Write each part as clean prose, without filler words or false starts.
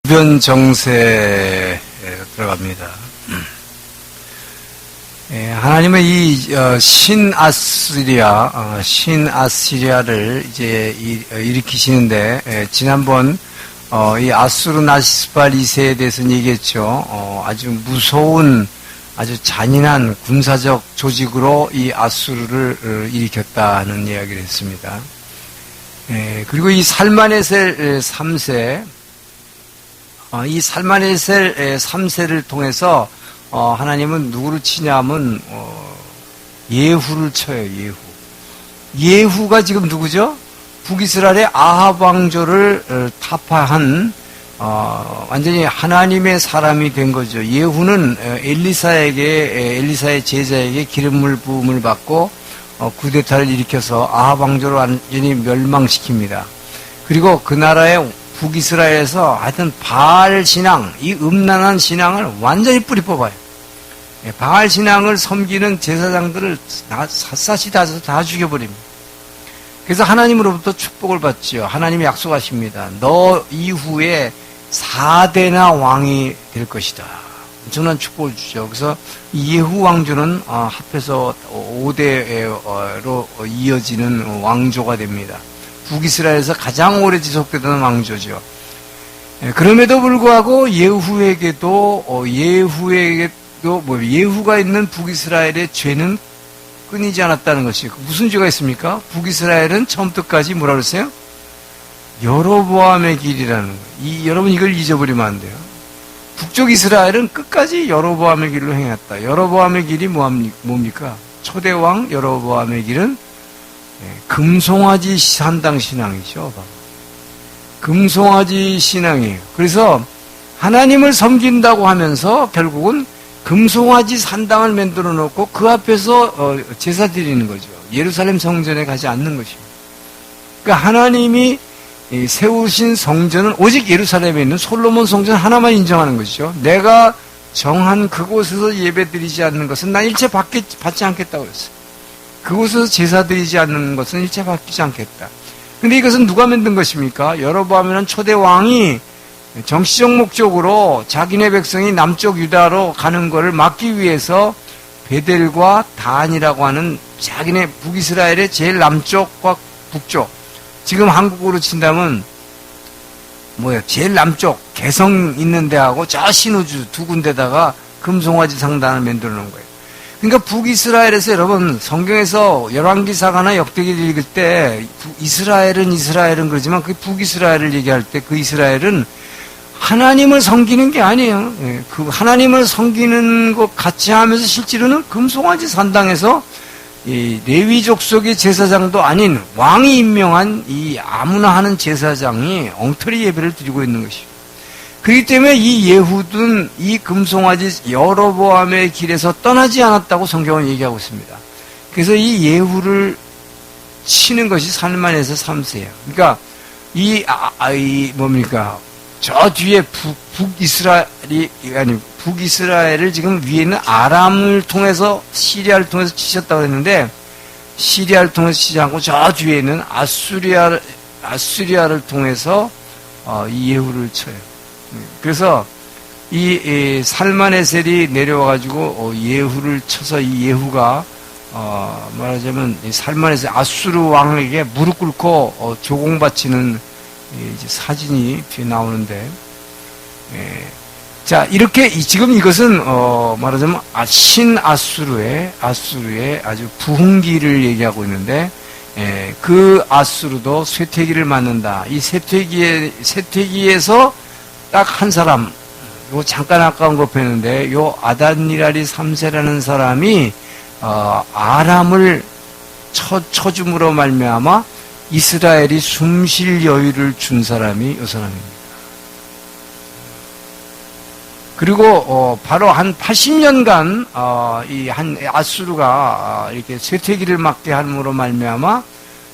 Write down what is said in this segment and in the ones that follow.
주변 정세에 들어갑니다. 하나님은 이 신아시리아를 이제 일으키시는데, 지난번 이 아수르나시스발 2세에 대해서는 얘기했죠. 아주 무서운, 아주 잔인한 군사적 조직으로 이 아수르를 일으켰다는 이야기를 했습니다. 그리고 이 살마네셀 3세, 이 살마네셀 3세를 통해서 하나님은 누구를 치냐면 예후를 쳐요. 예후가 지금 누구죠? 북이스라엘의 아합 왕조를 타파한 완전히 하나님의 사람이 된 거죠. 예후는 엘리사의 제자에게 기름물 부음을 받고 쿠데타를 일으켜서 아합 왕조를 완전히 멸망시킵니다. 그리고 그 나라의 북이스라엘에서 하여튼 바알 신앙, 이 음란한 신앙을 완전히 뿌리 뽑아요. 바알 신앙을 섬기는 제사장들을 샅샅이 다 죽여버립니다. 그래서 하나님으로부터 축복을 받죠. 하나님이 약속하십니다. 너 이후에 4대나 왕이 될 것이다. 엄청난 축복을 주죠. 그래서 예후 왕조는 합해서 5대로 이어지는 왕조가 됩니다. 북이스라엘에서 가장 오래 지속되던 왕조죠. 그럼에도 불구하고 예후가 있는 북이스라엘의 죄는 끊이지 않았다는 것이. 무슨 죄가 있습니까? 북이스라엘은 처음부터까지 뭐라 그랬어요? 여로보암의 길이라는 거예요. 여러분 이걸 잊어버리면 안 돼요. 북쪽 이스라엘은 끝까지 여로보암의 길로 행했다. 여로보암의 길이 뭡니까? 초대왕 여로보암의 길은 금송아지 산당 신앙이죠. 금송아지 신앙이에요. 그래서 하나님을 섬긴다고 하면서 결국은 금송아지 산당을 만들어 놓고 그 앞에서 제사 드리는 거죠. 예루살렘 성전에 가지 않는 것입니다. 그러니까 하나님이 세우신 성전은 오직 예루살렘에 있는 솔로몬 성전 하나만 인정하는 것이죠. 내가 정한 그곳에서 예배 드리지 않는 것은 난 일체 받지 않겠다고 그랬어요. 그곳에서 제사 드리지 않는 것은 일체 받지 않겠다. 근데 이것은 누가 만든 것입니까? 여로보암이라는 초대 왕이 정치적 목적으로 자기네 백성이 남쪽 유다로 가는 것을 막기 위해서 베델과 단이라고 하는 자기네 북이스라엘의 제일 남쪽과 북쪽, 지금 한국으로 친다면 제일 남쪽 개성 있는 데하고 저 신우주 두 군데다가 금송아지 상단을 만들어 놓은 거예요. 그러니까 북이스라엘에서 여러분 성경에서 열왕기사가나 역대기를 읽을 때 이스라엘은 그러지만 그 북이스라엘을 얘기할 때 그 이스라엘은 하나님을 섬기는 게 아니에요. 그 하나님을 섬기는 것 같이 하면서 실제로는 금송아지 산당에서 이 레위족 속의 제사장도 아닌 왕이 임명한 이 아무나 하는 제사장이 엉터리 예배를 드리고 있는 것이죠. 그렇기 때문에 이 예후든 이 금송아지 여로보암의 길에서 떠나지 않았다고 성경은 얘기하고 있습니다. 그래서 이 예후를 치는 것이 살만에서 3세예요. 그러니까 저 뒤에 북이스라엘을 지금 위에 있는 아람을 통해서 시리아를 통해서 치셨다고 했는데, 시리아를 통해서 치지 않고 저 뒤에 있는 아수리아를 통해서 이 예후를 쳐요. 그래서 이 살마네셀이 내려와가지고 예후를 쳐서 이 예후가 말하자면 살마네셀 아수르 왕에게 무릎 꿇고 조공 바치는 이제 사진이 뒤에 나오는데, 자, 이렇게 지금 이것은 말하자면 신아수르의 아주 부흥기를 얘기하고 있는데, 그 아수르도 쇠퇴기를 맞는다. 이 쇠퇴기에서 딱 한 사람, 요 잠깐 아까 언급했는데, 요 아단니라리 3세라는 사람이 아람을 쳐줌으로 말미암아 이스라엘이 숨쉴 여유를 준 사람이 이 사람입니다. 그리고 바로 한 80년간 이 한 아수르가 이렇게 쇠퇴기를 맞게 함으로 말미암아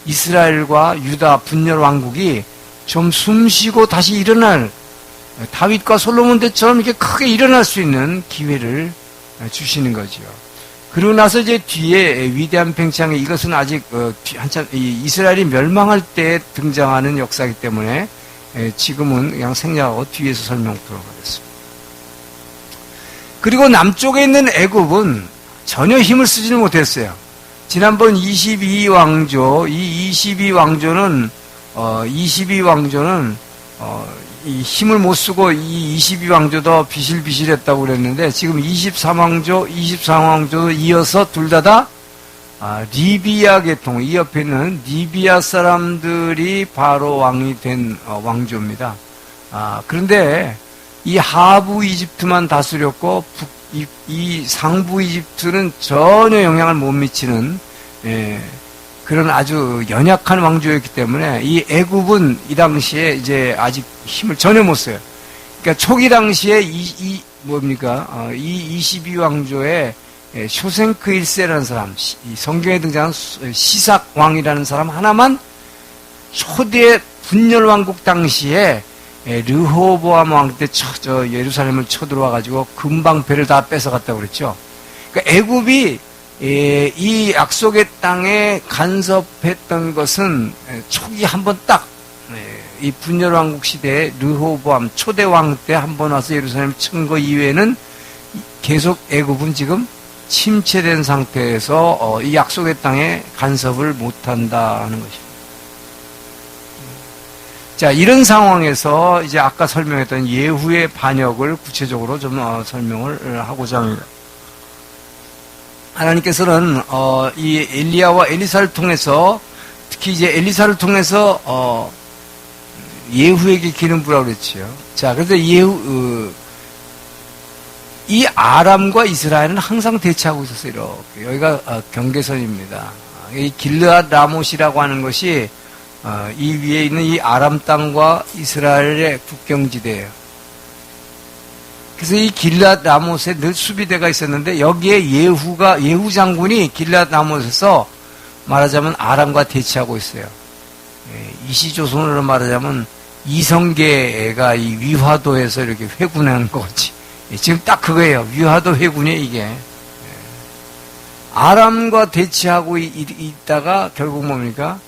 이스라엘과 유다 분열 왕국이 좀 숨쉬고 다시 일어날, 다윗과 솔로몬 때처럼 이렇게 크게 일어날 수 있는 기회를 주시는 거죠. 그러고 나서 이제 뒤에 위대한 팽창에, 이것은 아직 한참 이스라엘이 멸망할 때 등장하는 역사이기 때문에 지금은 그냥 생략하고 뒤에서 설명토록 하겠습니다. 그리고 남쪽에 있는 애굽은 전혀 힘을 쓰지는 못했어요. 지난번 22왕조, 이 22왕조는 이 힘을 못 쓰고 이 22왕조도 비실비실했다고 그랬는데 지금 23왕조도 이어서 둘 다 리비아 계통, 이 옆에 있는 리비아 사람들이 바로 왕이 된 왕조입니다. 그런데 이 하부 이집트만 다스렸고 이 상부 이집트는 전혀 영향을 못 미치는 그런 아주 연약한 왕조였기 때문에 이 애굽은 이 당시에 이제 아직 힘을 전혀 못 써요. 그러니까 초기 당시에 이 22왕조에 쇼생크 1세라는 사람, 성경에 등장하는 시삭 왕이라는 사람 하나만 초대 분열왕국 당시에 르호보암 왕 때 예루살렘을 쳐들어와가지고 금방패를 다 뺏어갔다고 그랬죠. 그러니까 애굽이 이 약속의 땅에 간섭했던 것은 초기 한번 딱 이 분열왕국 시대에 르호보암 초대왕 때 한번 와서 예루살렘을 친 거 이외에는 계속 애굽은 지금 침체된 상태에서 이 약속의 땅에 간섭을 못한다는 것입니다. 자, 이런 상황에서 이제 아까 설명했던 예후의 반역을 구체적으로 좀 설명을 하고자 합니다. 하나님께서는 이 엘리야와 엘리사를 통해서 특히 이제 엘리사를 통해서 예후에게 기름 부라고 그랬지요. 자, 그래서 이 아람과 이스라엘은 항상 대치하고 있었어요. 이렇게 여기가 경계선입니다. 이 길르앗 라못이라고 하는 것이 이 위에 있는 이 아람 땅과 이스라엘의 국경지대예요. 그래서 이 길르앗 라못에 늘 수비대가 있었는데 여기에 예후 장군이 길르앗 라못에서 말하자면 아람과 대치하고 있어요. 이시조선으로 말하자면 이성계가 이 위화도에서 이렇게 회군하는 거지. 지금 딱 그거예요. 위화도 회군이 이게. 아람과 대치하고 있다가 결국 뭡니까?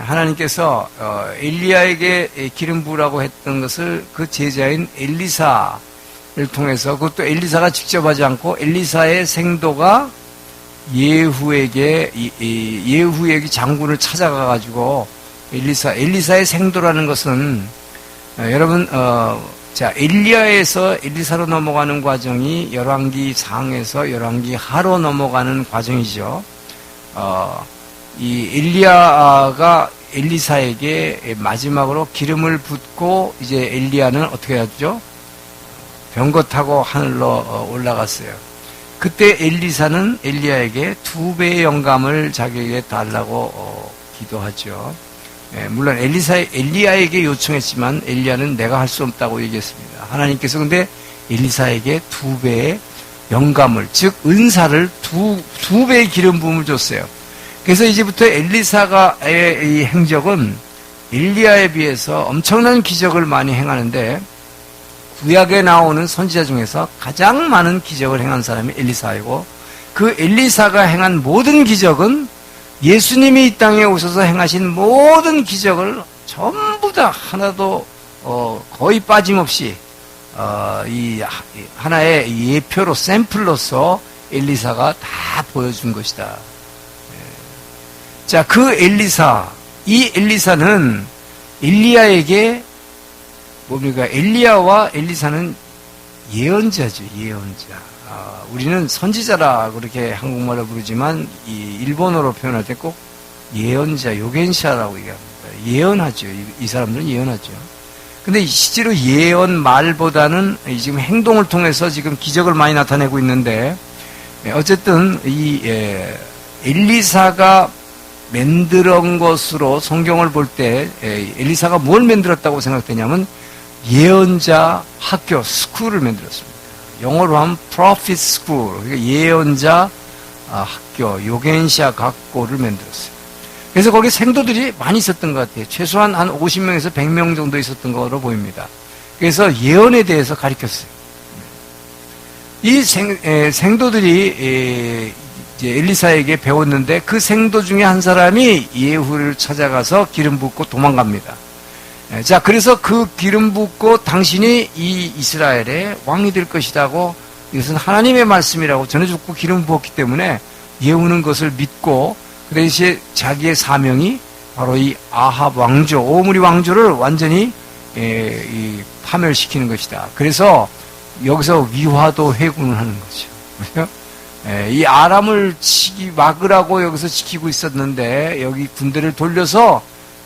하나님께서 엘리야에게 기름 부으라고 했던 것을 그 제자인 엘리사를 통해서, 그것도 엘리사가 직접 하지 않고 엘리사의 생도가 예후에게 장군을 찾아가가지고 엘리사의 생도라는 것은 여러분 자, 엘리야에서 엘리사로 넘어가는 과정이 열왕기 상에서 열왕기 하로 넘어가는 과정이죠. 이 엘리야가 엘리사에게 마지막으로 기름을 붓고 이제 엘리야는 어떻게 하죠? 병거 타고 하늘로 올라갔어요. 그때 엘리사는 엘리야에게 2배의 영감을 자기에게 달라고 기도하죠. 물론 엘리야에게 요청했지만 엘리야는 내가 할 수 없다고 얘기했습니다. 하나님께서 근데 엘리사에게 2배의 영감을, 즉 은사를 두 배의 기름 부음을 줬어요. 그래서 이제부터 엘리사가의 이 행적은 엘리야에 비해서 엄청난 기적을 많이 행하는데 구약에 나오는 선지자 중에서 가장 많은 기적을 행한 사람이 엘리사이고 그 엘리사가 행한 모든 기적은 예수님이 이 땅에 오셔서 행하신 모든 기적을 전부 다 하나도 거의 빠짐없이 이 하나의 예표로 샘플로서 엘리사가 다 보여준 것이다. 자, 그 이 엘리사는 엘리야에게 뭡니까? 엘리야와 엘리사는 예언자죠, 예언자. 우리는 선지자라 그렇게 한국말로 부르지만 이 일본어로 표현할 때 꼭 예언자, 요겐샤라고 얘기합니다. 예언하죠. 이 사람들은 예언하죠. 근데 실제로 예언 말보다는 지금 행동을 통해서 지금 기적을 많이 나타내고 있는데 어쨌든 이 엘리사가 만들은 것으로 성경을 볼 때 엘리사가 뭘 만들었다고 생각되냐면 예언자 학교, 스쿨을 만들었습니다. 영어로 하면 prophet school, 그러니까 예언자 학교, 요겐샤 학교를 만들었어요. 그래서 거기 생도들이 많이 있었던 것 같아요. 최소한 한 50명에서 100명 정도 있었던 것으로 보입니다. 그래서 예언에 대해서 가르쳤어요. 이 생도들이 이제 엘리사에게 배웠는데 그 생도 중에 한 사람이 예후를 찾아가서 기름 붓고 도망갑니다. 자, 그래서 그 기름 붓고 당신이 이 이스라엘의 왕이 될 것이라고, 이것은 하나님의 말씀이라고 전해주고 기름 부었기 때문에 예후는 그것을 믿고, 그 대신에 자기의 사명이 바로 이 아합 왕조, 오므리 왕조를 완전히 파멸시키는 것이다. 그래서 여기서 위화도 회군을 하는 거죠. 그렇죠? 이 아람을 막으라고 여기서 지키고 있었는데 여기 군대를 돌려서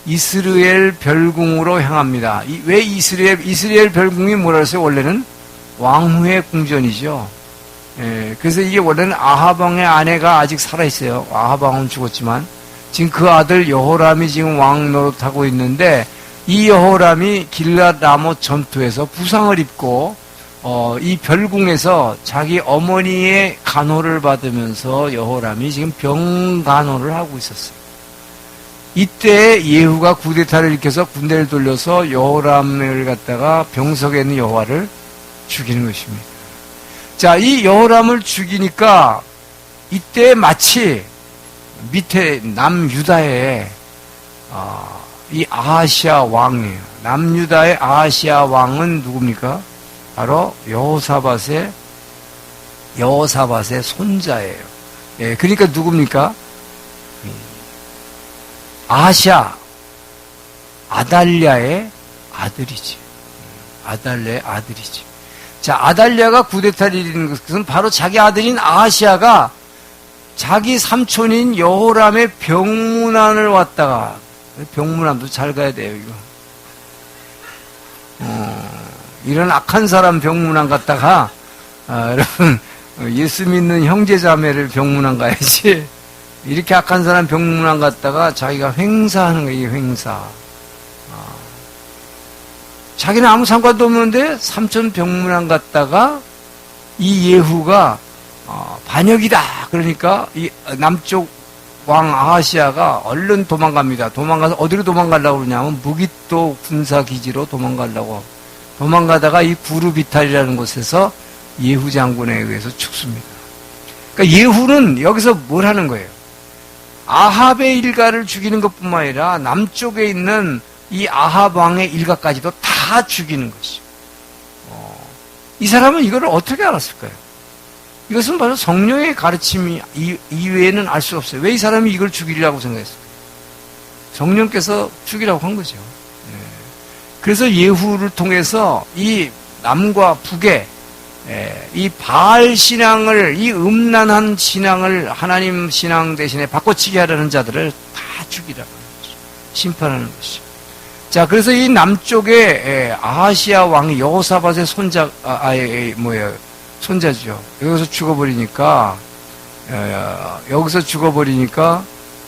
이스라엘 별궁으로 향합니다. 왜 이스라엘 별궁이 뭐라 했어요? 원래는 왕후의 궁전이죠. 그래서 이게 원래는 아합 왕의 아내가 아직 살아있어요. 아합 왕은 죽었지만 지금 그 아들 여호람이 지금 왕 노릇하고 있는데, 이 여호람이 길랏 라못 전투에서 부상을 입고 이 별궁에서 자기 어머니의 간호를 받으면서 여호람이 지금 병간호를 하고 있었어요. 이때 예후가 쿠데타를 일으켜서 군대를 돌려서 여호람을 갖다가 병석에 있는 여호와를 죽이는 것입니다. 자, 이 여호람을 죽이니까 이때 마치 밑에 남유다의 이 아하시아 왕이에요. 남유다의 아하시아 왕은 누굽니까? 바로 여호사밧의 손자예요. 예, 그러니까 누굽니까? 아하시아 아달랴의 아들이지. 아달랴의 아들이지. 자, 아달랴가 쿠데타를 일으키는 것은 바로 자기 아들인 아하시아가 자기 삼촌인 여호람의 병문안을 왔다가, 병문안도 잘 가야 돼요, 이거. 이런 악한 사람 병문안 갔다가, 여러분, 예수 믿는 형제 자매를 병문안 가야지. 이렇게 악한 사람 병문안 갔다가 자기가 횡사하는 거예요, 횡사. 자기는 아무 상관도 없는데 삼촌 병문안 갔다가 이 예후가 반역이다. 그러니까 이 남쪽 왕 아하시아가 얼른 도망갑니다. 도망가서 어디로 도망가려고 그러냐면 무깃도 군사기지로 도망가려고. 도망가다가 이 구르비탈이라는 곳에서 예후 장군에 의해서 죽습니다. 그러니까 예후는 여기서 뭘 하는 거예요? 아합의 일가를 죽이는 것뿐만 아니라 남쪽에 있는 이 아합 왕의 일가까지도 다 죽이는 것이죠. 이 사람은 이걸 어떻게 알았을까요? 이것은 바로 성령의 가르침이 이외에는 알 수 없어요. 왜 이 사람이 이걸 죽이려고 생각했을까요? 성령께서 죽이라고 한 거죠. 그래서 예후를 통해서 이 남과 북에 이 바알 신앙을, 이 음란한 신앙을 하나님 신앙 대신에 바꿔치기 하려는 자들을 다 죽이라고 하는 거죠. 심판하는 것이죠. 자, 그래서 이 남쪽에 아하시아 왕이 여호사밧의 손자죠. 여기서 죽어버리니까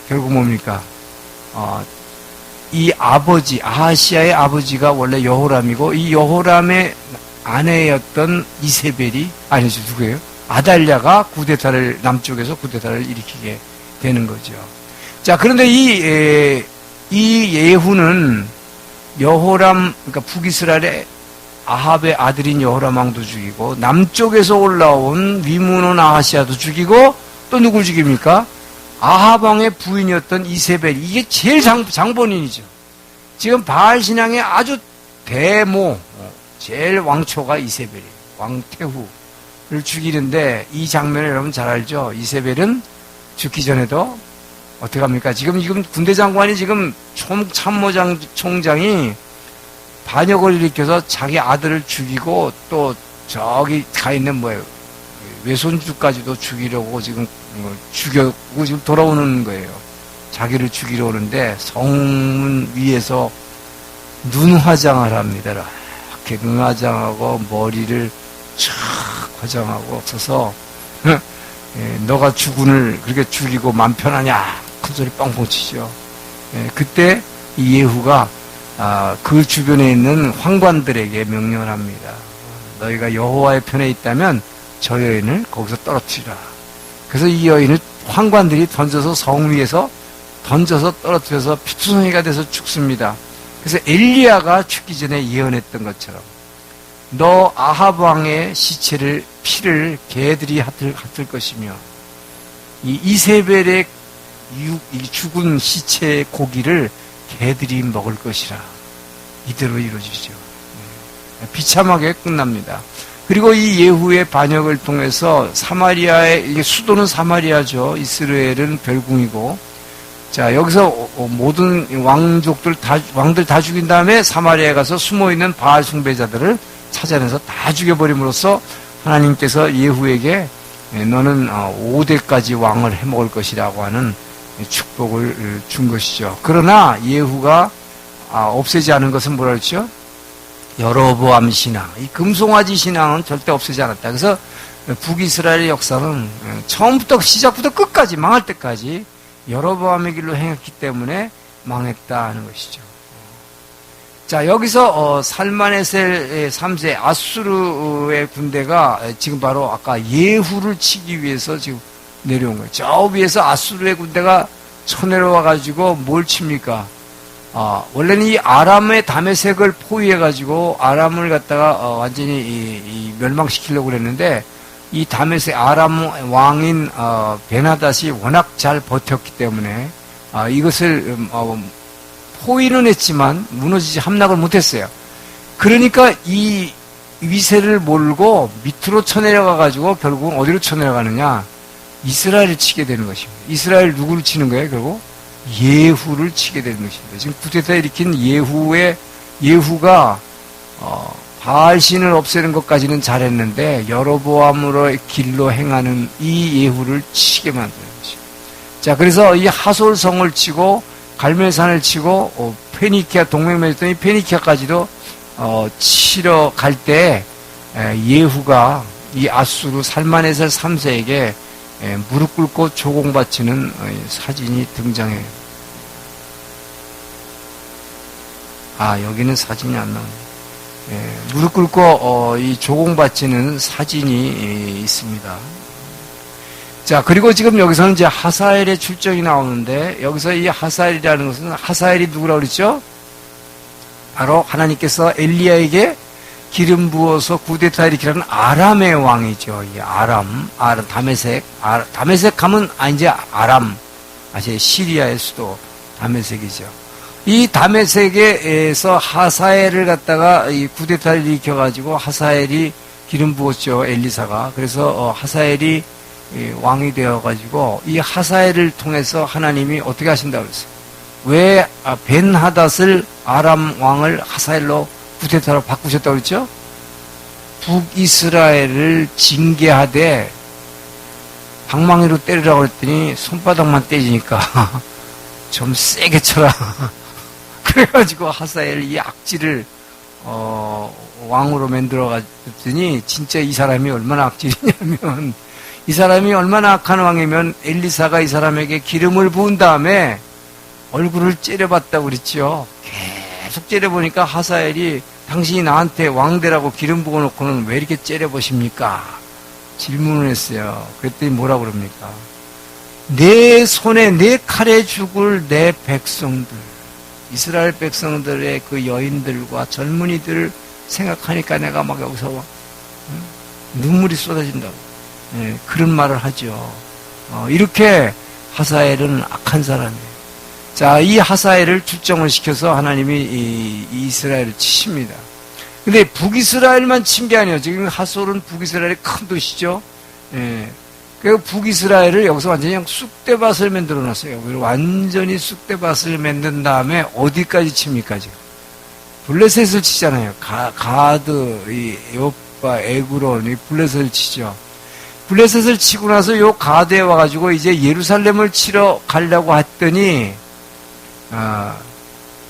결국 뭡니까? 이 아버지, 아하시아의 아버지가 원래 여호람이고, 이 여호람의 아내였던 이세벨이, 아니죠, 누구예요? 아달랴가 남쪽에서 쿠데타를 일으키게 되는 거죠. 자, 그런데 이 예후는 여호람, 그러니까 북이스라엘의 아합의 아들인 여호람 왕도 죽이고, 남쪽에서 올라온 위문원 아하시아도 죽이고, 또 누굴 죽입니까? 아합 왕의 부인이었던 이세벨. 이게 제일 장본인이죠. 지금 바알 신앙의 아주 제일 왕초가 이세벨이에요. 왕태후를 죽이는데, 이 장면을 여러분 잘 알죠? 이세벨은 죽기 전에도 어떻게 합니까? 지금 군대 장관이 지금 총장이 반역을 일으켜서 자기 아들을 죽이고, 또 저기 가 있는 외손주까지도 죽이려고 지금 죽였고 지금 돌아오는 거예요. 자기를 죽이러 오는데 성문 위에서 눈 화장을 합니다. 이렇게 눈 화장하고 머리를 촥 화장하고 서서 너가 주군을 그렇게 죽이고 맘 편하냐? 큰 소리 뻥뻥 치죠. 그때 이 예후가 그 주변에 있는 황관들에게 명령을 합니다. 너희가 여호와의 편에 있다면 저 여인을 거기서 떨어뜨리라. 그래서 이 여인을 황관들이 던져서 성 위에서 던져서 떨어뜨려서 피투성이가 돼서 죽습니다. 그래서 엘리야가 죽기 전에 예언했던 것처럼 너 아합 왕의 피를 개들이 핥을 것이며 이 이세벨의 이 죽은 시체의 고기를 개들이 먹을 것이라. 이대로 이루어지죠. 비참하게 끝납니다. 그리고 이 예후의 반역을 통해서 사마리아의, 이게 수도는 사마리아죠. 이스라엘은 별궁이고, 자, 여기서 모든 왕들 다 죽인 다음에 사마리아에 가서 숨어있는 바알 숭배자들을 찾아내서 다 죽여버림으로써 하나님께서 예후에게 너는 5대까지 왕을 해먹을 것이라고 하는 축복을 준 것이죠. 그러나 예후가 없애지 않은 것은 뭐라 그랬죠? 여로보암 신앙, 이 금송아지 신앙은 절대 없애지 않았다. 그래서 북이스라엘의 역사는 처음부터 시작부터 끝까지 망할 때까지 여로보암의 길로 행했기 때문에 망했다 하는 것이죠. 자, 여기서 살마네셀 3세 아수르의 군대가 지금 바로 아까 예후를 치기 위해서 지금 내려온 거예요. 저 위에서 아수르의 군대가 쳐내려와 가지고 뭘 칩니까? 원래는 이 아람의 다메섹을 포위해가지고 아람을 갖다가 완전히 멸망시키려고 그랬는데 이 다메섹 아람 왕인 베나닷이 워낙 잘 버텼기 때문에 이것을 포위는 했지만 무너지지 함락을 못했어요. 그러니까 이 위세를 몰고 밑으로 쳐내려가가지고 결국은 어디로 쳐내려가느냐? 이스라엘을 치게 되는 것입니다. 이스라엘 누구를 치는 거예요, 결국? 예후를 치게 되는 것입니다. 지금 쿠데타 일으킨 예후가 바알신을 없애는 것까지는 잘했는데 여로보암으로의 길로 행하는 이 예후를 치게 만드는 것이죠. 자, 그래서 이 하솔성을 치고 갈멜산을 치고 페니키아 동맹 맺었더니 페니키아까지도 치러 갈 때 예후가 이 아수르 살마네셀 3세에게 무릎 꿇고 조공바치는 사진이 등장해요. 여기는 사진이 안 나오네. 무릎 꿇고 이 조공바치는 사진이 있습니다. 자, 그리고 지금 여기서는 이제 하사엘의 출정이 나오는데 여기서 이 하사엘이라는 것은 하사엘이 누구라고 그랬죠? 바로 하나님께서 엘리야에게 기름 부어서 구데타 일으키라는 아람의 왕이죠. 이 아람, 다메섹 하면 이제 아람, 시리아의 수도 다메섹이죠. 이 다메섹에서 하사엘을 갖다가 이 구데타를 일으켜가지고 하사엘이 기름 부었죠. 엘리사가. 그래서 하사엘이 왕이 되어가지고 이 하사엘을 통해서 하나님이 어떻게 하신다고 그랬어요? 왜 벤하닷을 아람 왕을 하사엘로 구데타로 바꾸셨다고 그랬죠? 북이스라엘을 징계하되 방망이로 때리라고 그랬더니 손바닥만 때리니까 좀 세게 쳐라. 그래가지고 하사엘 이 악질을 왕으로 만들어갔더니 진짜 이 사람이 얼마나 악질이냐면 이 사람이 얼마나 악한 왕이면 엘리사가 이 사람에게 기름을 부은 다음에 얼굴을 째려봤다고 그랬죠. 계속 째려보니까 하사엘이 당신이 나한테 왕되라고 기름 부어놓고는 왜 이렇게 째려보십니까? 질문을 했어요. 그랬더니 뭐라고 그럽니까? 내 손에 내 칼에 죽을 내 백성들, 이스라엘 백성들의 그 여인들과 젊은이들을 생각하니까 내가 막 여기서 눈물이 쏟아진다고. 그런 말을 하죠. 이렇게 하사엘은 악한 사람이에요. 자, 이 하사엘을 출정을 시켜서 하나님이 이 이스라엘을 치십니다. 근데 북이스라엘만 친 게 아니에요. 지금 하솔은 북이스라엘의 큰 도시죠. 그리고 북이스라엘을 여기서 완전히 그냥 쑥대밭을 만들어 놨어요. 완전히 쑥대밭을 만든 다음에 어디까지 칩니까, 지금? 블레셋을 치잖아요. 가드, 이 요빠, 에그론, 이 블레셋을 치죠. 블레셋을 치고 나서 요 가드에 와가지고 이제 예루살렘을 치러 가려고 했더니,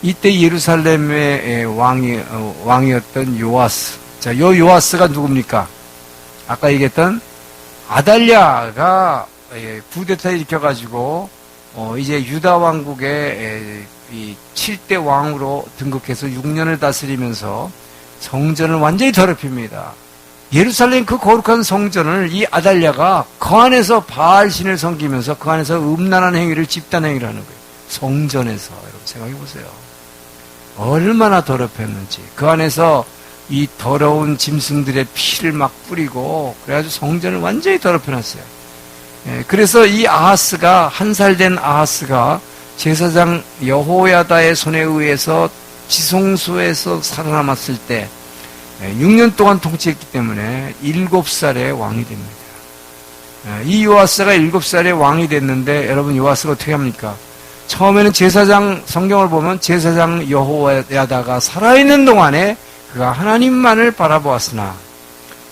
이때 예루살렘의 왕이었던 요아스. 자, 요 요아스가 누굽니까? 아까 얘기했던 아달랴가 구데타 일으켜가지고, 이제 유다 왕국의 이 7대 왕으로 등극해서 6년을 다스리면서 성전을 완전히 더럽힙니다. 예루살렘 그 거룩한 성전을 이 아달랴가 그 안에서 바알신을 섬기면서 그 안에서 음란한 행위를 집단 행위를 하는 거예요. 성전에서. 여러분 생각해 보세요. 얼마나 더럽혔는지. 그 안에서 이 더러운 짐승들의 피를 막 뿌리고 그래가지고 성전을 완전히 더럽혀놨어요. 그래서 이 아하스가, 한 살 된 아하스가 제사장 여호야다의 손에 의해서 지성소에서 살아남았을 때 6년 동안 통치했기 때문에 7살에 왕이 됩니다. 이 요아스가 7살에 왕이 됐는데 여러분 요아스가 어떻게 합니까? 처음에는 제사장, 성경을 보면 제사장 여호야다가 살아있는 동안에 그가 하나님만을 바라보았으나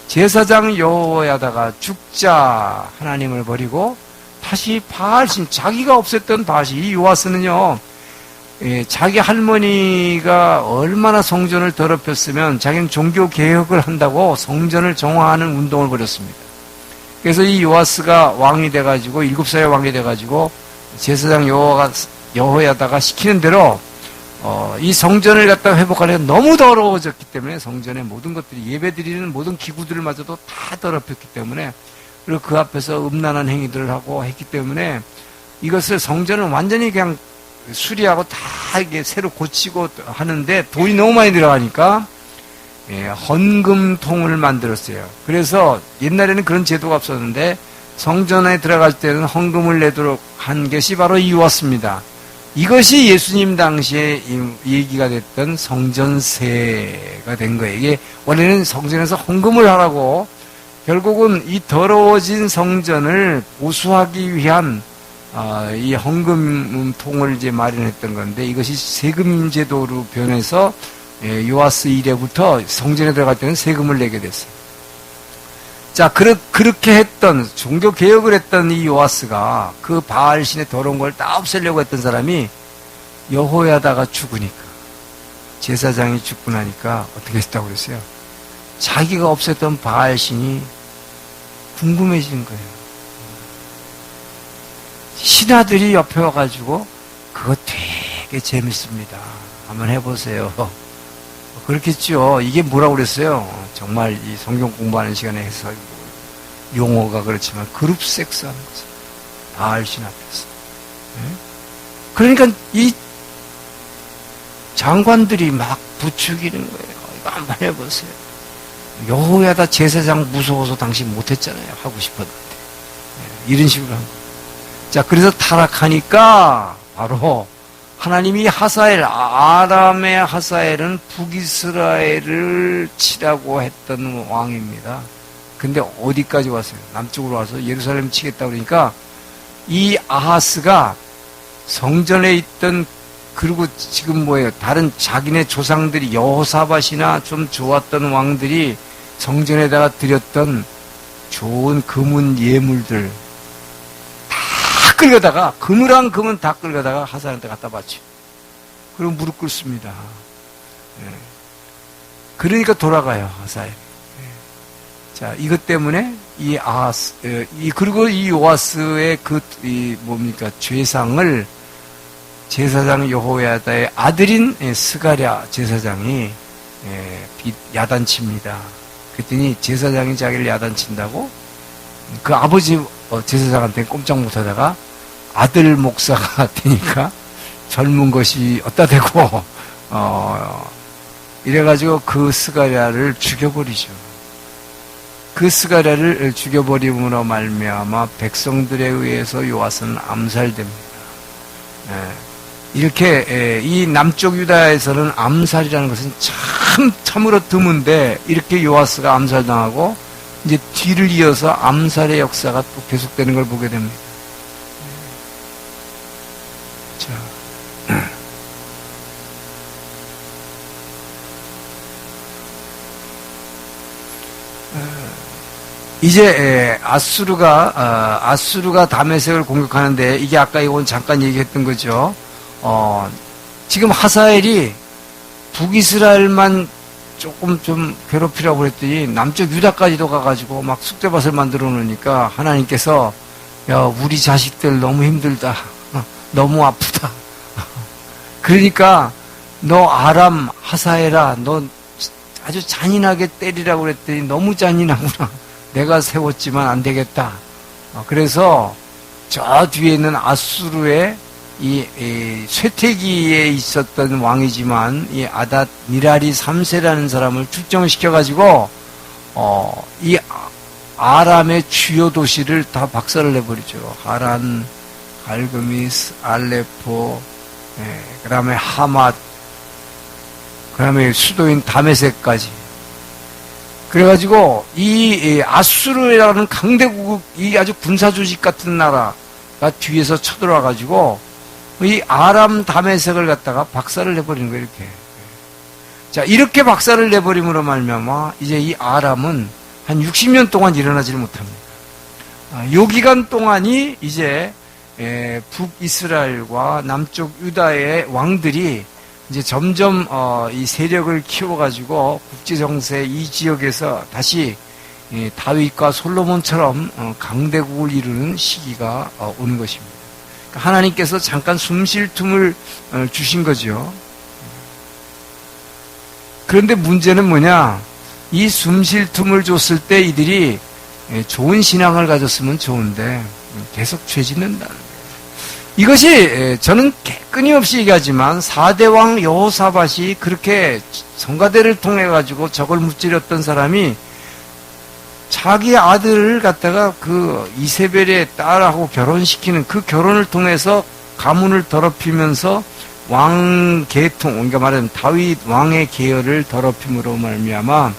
제사장 여호야다가 죽자 하나님을 버리고 다시 바알신, 자기가 없앴던 바알신, 이 요아스는요, 자기 할머니가 얼마나 성전을 더럽혔으면 자기는 종교 개혁을 한다고 성전을 정화하는 운동을 벌였습니다. 그래서 이 요아스가 왕이 돼가지고 7살에 왕이 돼가지고 제사장 여호야다가 시키는 대로 이 성전을 갖다 회복하려면 너무 더러워졌기 때문에 성전의 모든 것들이 예배드리는 모든 기구들마저도 다 더럽혔기 때문에 그리고 그 앞에서 음란한 행위들을 하고 했기 때문에 이것을 성전을 완전히 그냥 수리하고 다 이게 새로 고치고 하는데 돈이 너무 많이 들어가니까 헌금통을 만들었어요. 그래서 옛날에는 그런 제도가 없었는데 성전에 들어갈 때는 헌금을 내도록 한 것이 바로 이유였습니다. 이것이 예수님 당시에 얘기가 됐던 성전세가 된 거예요. 이게 원래는 성전에서 헌금을 하라고 결국은 이 더러워진 성전을 보수하기 위한 이 헌금통을 이제 마련했던 건데 이것이 세금 제도로 변해서 요아스 이래부터 성전에 들어갈 때는 세금을 내게 됐어요. 자, 그렇게 했던, 종교 개혁을 했던 이 요아스가 그 바알신의 더러운 걸 다 없애려고 했던 사람이 여호야다가 죽으니까, 제사장이 죽고 나니까 어떻게 했다고 그랬어요? 자기가 없앴던 바알신이 궁금해지는 거예요. 신하들이 옆에 와가지고, 그거 되게 재밌습니다. 한번 해보세요. 그렇겠죠. 이게 뭐라고 그랬어요? 정말 이 성경 공부하는 시간에 해서 용어가 그렇지만 그룹 섹스 하는 거죠. 바알신 앞에서. 그러니까 이 장관들이 막 부추기는 거예요. 이거 한번 해보세요. 여호야다 제사장 무서워서 당신 못했잖아요. 하고 싶었는데. 이런 식으로 한 거예요. 자, 그래서 타락하니까 바로 하나님이 아람의 하사엘은 북이스라엘을 치라고 했던 왕입니다. 근데 어디까지 왔어요? 남쪽으로 와서 예루살렘 치겠다 그러니까 이 아하스가 성전에 있던 그리고 지금 뭐예요? 다른 자기네 조상들이 여호사밧이나 좀 좋았던 왕들이 성전에다가 드렸던 좋은 금은 예물들 끌려다가 그물한 금은 다 끌려다가 하사엘한테 갖다 바치고 그리고 무릎 꿇습니다. 그러니까 돌아가요 하사엘. 자, 이것 때문에 이 아하스, 그리고 이 요아스의 뭡니까 죄상을 제사장 여호야다의 아들인 스가랴 제사장이 야단칩니다. 그랬더니 제사장이 자기를 야단친다고 그 아버지 제사장한테 꼼짝 못하다가 아들 목사가 되니까 젊은 것이 어디다 대고 이래가지고 그 스가랴를 죽여버리죠. 그 스가랴를 죽여버림으로 말미암아 백성들에 의해서 요아스는 암살됩니다. 이렇게 이 남쪽 유다에서는 암살이라는 것은 참으로 드문데 이렇게 요아스가 암살당하고 이제 뒤를 이어서 암살의 역사가 또 계속되는 걸 보게 됩니다. 자, 이제 아수르가 다메섹을 공격하는데 이게 아까 이건 잠깐 얘기했던 거죠. 지금 하사엘이 북이스라엘만 조금 좀 괴롭히라고 그랬더니 남쪽 유다까지도 가가지고 막 쑥대밭을 만들어 놓으니까 하나님께서 야 우리 자식들 너무 힘들다. 너무 아프다. 그러니까 너 아람 하사엘아 너 아주 잔인하게 때리라고 그랬더니 너무 잔인하구나. 내가 세웠지만 안 되겠다. 그래서 저 뒤에 있는 아수르의 이 쇠퇴기에 있었던 왕이지만 이 아닷 미라리 3세라는 사람을 출정시켜가지고 이 아람의 주요 도시를 다 박살을 내버리죠. 하란, 갈그미스, 알레포, 그 다음에 하맛, 그 다음에 수도인 다메섹까지. 그래가지고 이 아수르라는 강대국, 이 아주 군사조직 같은 나라가 뒤에서 쳐들어와가지고 이 아람 다메섹을 갖다가 박살을 내버리는 거예요. 이렇게. 자, 이렇게 박살을 내버림으로 말미암아 이제 이 아람은 한 60년 동안 일어나지를 못합니다. 요 기간 동안이 이제 북이스라엘과 남쪽 유다의 왕들이 이제 점점 이 세력을 키워가지고 국제 정세 이 지역에서 다시 다윗과 솔로몬처럼 강대국을 이루는 시기가 오는 것입니다. 그러니까 하나님께서 잠깐 숨 쉴 틈을 주신 거죠. 그런데 문제는 뭐냐? 이 숨 쉴 틈을 줬을 때 이들이 좋은 신앙을 가졌으면 좋은데 계속 죄 짓는다는 거예요. 이것이 저는 끊임없이 얘기하지만 4대 왕 여호사밧이 그렇게 성가대를 통해 가지고 적을 무찌렸던 사람이 자기 아들을 갖다가 그 이세벨의 딸하고 결혼시키는 그 결혼을 통해서 가문을 더럽히면서 왕 계통, 그러니까 말하자면 다윗 왕의 계열을 더럽힘으로 말미암아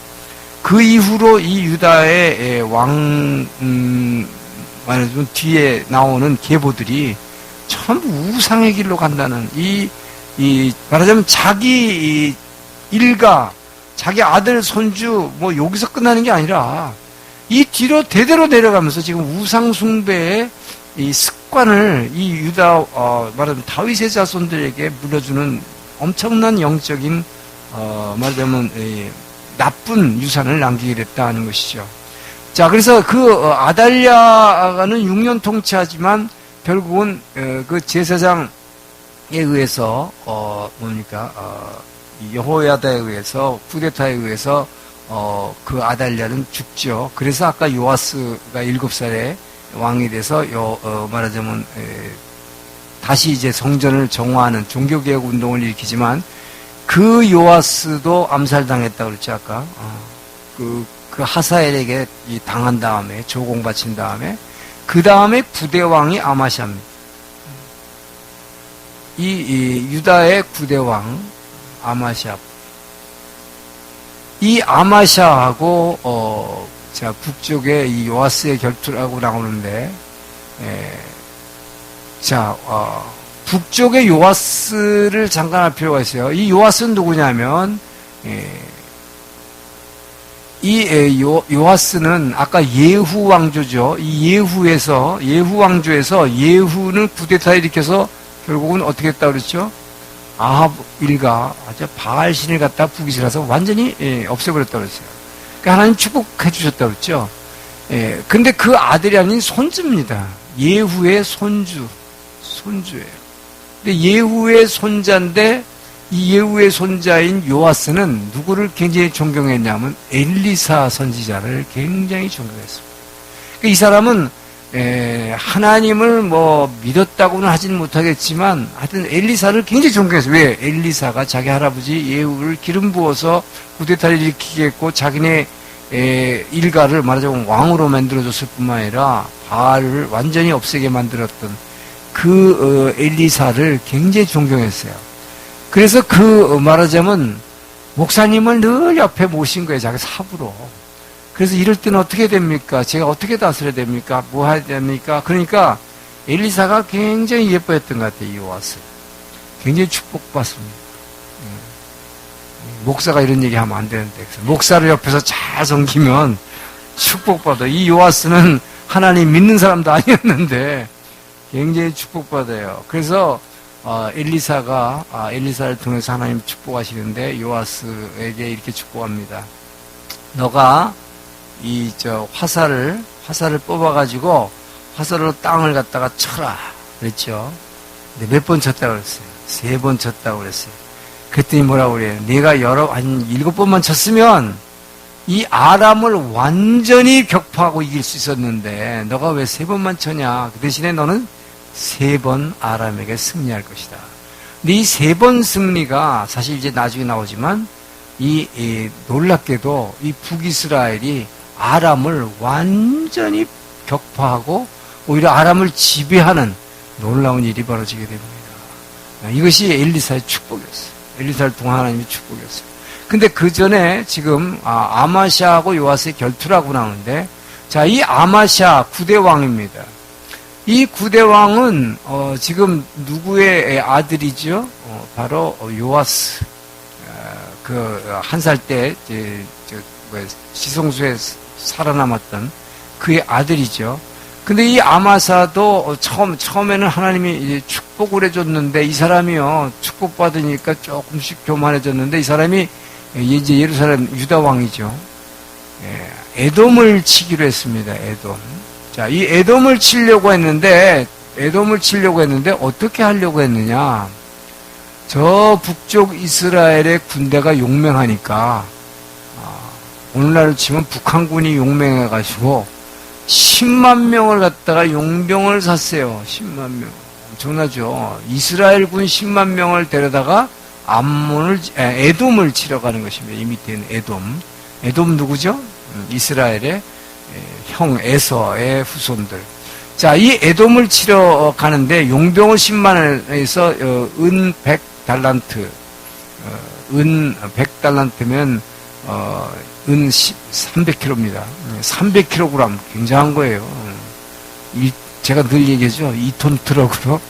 그 이후로 이 유다의 말하자면 뒤에 나오는 계보들이 전부 우상의 길로 간다는 말하자면 자기 일가, 자기 아들, 손주, 뭐 여기서 끝나는 게 아니라 이 뒤로 대대로 내려가면서 지금 우상 숭배의 이 습관을 이 유다, 말하자면 다윗의 자손들에게 물려주는 엄청난 영적인, 말하자면 나쁜 유산을 남기게 됐다는 것이죠. 자, 그래서 그 아달랴가는 6년 통치하지만 결국은 그 제사장에 의해서 여호야다에 의해서 쿠데타에 의해서 그 아달랴는 죽죠. 그래서 아까 요아스가 7살에 왕이 돼서 말하자면 다시 이제 성전을 정화하는 종교개혁 운동을 일으키지만 그 요아스도 암살당했다고 그랬죠 아까. 그 하사엘에게 당한 다음에 조공바친 다음에 그 다음에 구대왕이 아마샤입니다. 이 유다의 구대왕 아마샤. 이 아마샤하고 자 북쪽에 이 요아스의 결투라고 나오는데 북쪽의 요아스를 잠깐 할 필요가 있어요. 이 요아스는 누구냐면 요아스는 아까 예후 왕조죠. 이 예후 왕조에서 예후는 쿠데타 일으켜서 결국은 어떻게 했다고 그랬죠? 아합 일가 아주 바알 신을 갖다 북이스라서 완전히 없애버렸다고 그랬어요. 그러니까 하나님 축복해 주셨다고 그랬죠. 근데 그 아들이 아닌 손주입니다. 예후의 손주예요. 근데 예후의 손자인데 이 예후의 손자인 요아스는 누구를 굉장히 존경했냐면 엘리사 선지자를 굉장히 존경했습니다. 그러니까 이 사람은 하나님을 뭐 믿었다고는 하지는 못하겠지만 하여튼 엘리사를 굉장히 존경했어요. 왜? 엘리사가 자기 할아버지 예후를 기름 부어서 쿠데타를 일으키겠고 자기네 일가를 말하자면 왕으로 만들어줬을 뿐만 아니라 바알을 완전히 없애게 만들었던 그 엘리사를 굉장히 존경했어요. 그래서 말하자면 목사님을 늘 옆에 모신 거예요. 자기 사부로. 그래서 이럴 때는 어떻게 됩니까? 제가 어떻게 다스려야 됩니까? 뭐 해야 됩니까? 그러니까 엘리사가 굉장히 예뻐했던 것 같아요. 요아스. 굉장히 축복받습니다. 목사가 이런 얘기 하면 안 되는데. 목사를 옆에서 잘 섬기면 축복받아. 이 요아스는 하나님 믿는 사람도 아니었는데 굉장히 축복받아요. 그래서 엘리사를 통해서 하나님 축복하시는데 요아스에게 이렇게 축복합니다. 너가 화살을 뽑아가지고 화살로 땅을 갖다가 쳐라 그랬죠. 근데 몇 번 쳤다고 그랬어요? 3번 쳤다고 그랬어요. 그랬더니 뭐라고 그래요? 내가 한 7번만 쳤으면 이 아람을 완전히 격파하고 이길 수 있었는데 너가 왜 3번만 쳤냐? 그 대신에 너는 3번 아람에게 승리할 것이다. 근데 이 3번 승리가 사실 이제 나중에 나오지만 놀랍게도 이 북이스라엘이 아람을 완전히 격파하고 오히려 아람을 지배하는 놀라운 일이 벌어지게 됩니다. 이것이 엘리사의 축복이었어요. 1~2살 동안 하나님이 축복했어요. 근데 그 전에 지금 아마샤하고 요아스의 결투라고 나오는데, 자, 이 아마샤 9대 왕입니다. 이 9대 왕은 지금 누구의 아들이죠? 바로 요아스. 그 한 살 때 지성소에 살아남았던 그의 아들이죠. 근데 이 아마사도 처음에는 하나님이 축복을 해줬는데, 이 사람이요, 축복받으니까 조금씩 교만해졌는데, 이 사람이 이제 예루살렘 유다 왕이죠. 에돔을 치기로 했습니다. 에돔. 자, 이 에돔을 치려고 했는데 어떻게 하려고 했느냐? 저 북쪽 이스라엘의 군대가 용맹하니까, 오늘날로 치면 북한군이 용맹해가지고 10만 명을 갖다가 용병을 샀어요. 10만 명. 엄청나죠. 이스라엘군 10만 명을 데려다가 에돔을 치러 가는 것입니다. 이 밑에는 에돔. 에돔 누구죠? 이스라엘의 형 에서의 후손들. 자, 이 에돔을 치러 가는데 용병을 10만을 해서 은 100달란트, 은 100달란트면 은 300kg입니다. 300kg 굉장한 거예요. 제가 늘 얘기하죠. 2톤 트럭으로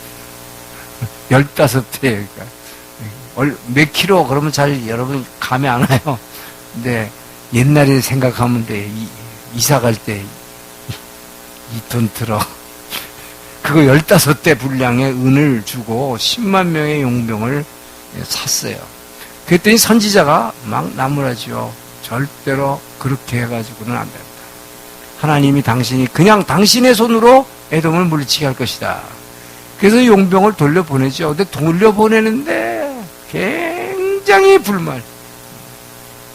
15대. 몇 킬로 그러면 잘 여러분 감이 안 와요. 근데 옛날에 생각하면 돼. 이사 갈 때 2톤 트럭. 그거 15대 분량의 은을 주고 10만 명의 용병을 샀어요. 그랬더니 선지자가 막 나무라지요. 절대로 그렇게 해가지고는 안 된다. 하나님이 그냥 당신의 손으로 에돔을 물리치게 할 것이다. 그래서 용병을 돌려보내죠. 근데 돌려보내는데 굉장히 불만.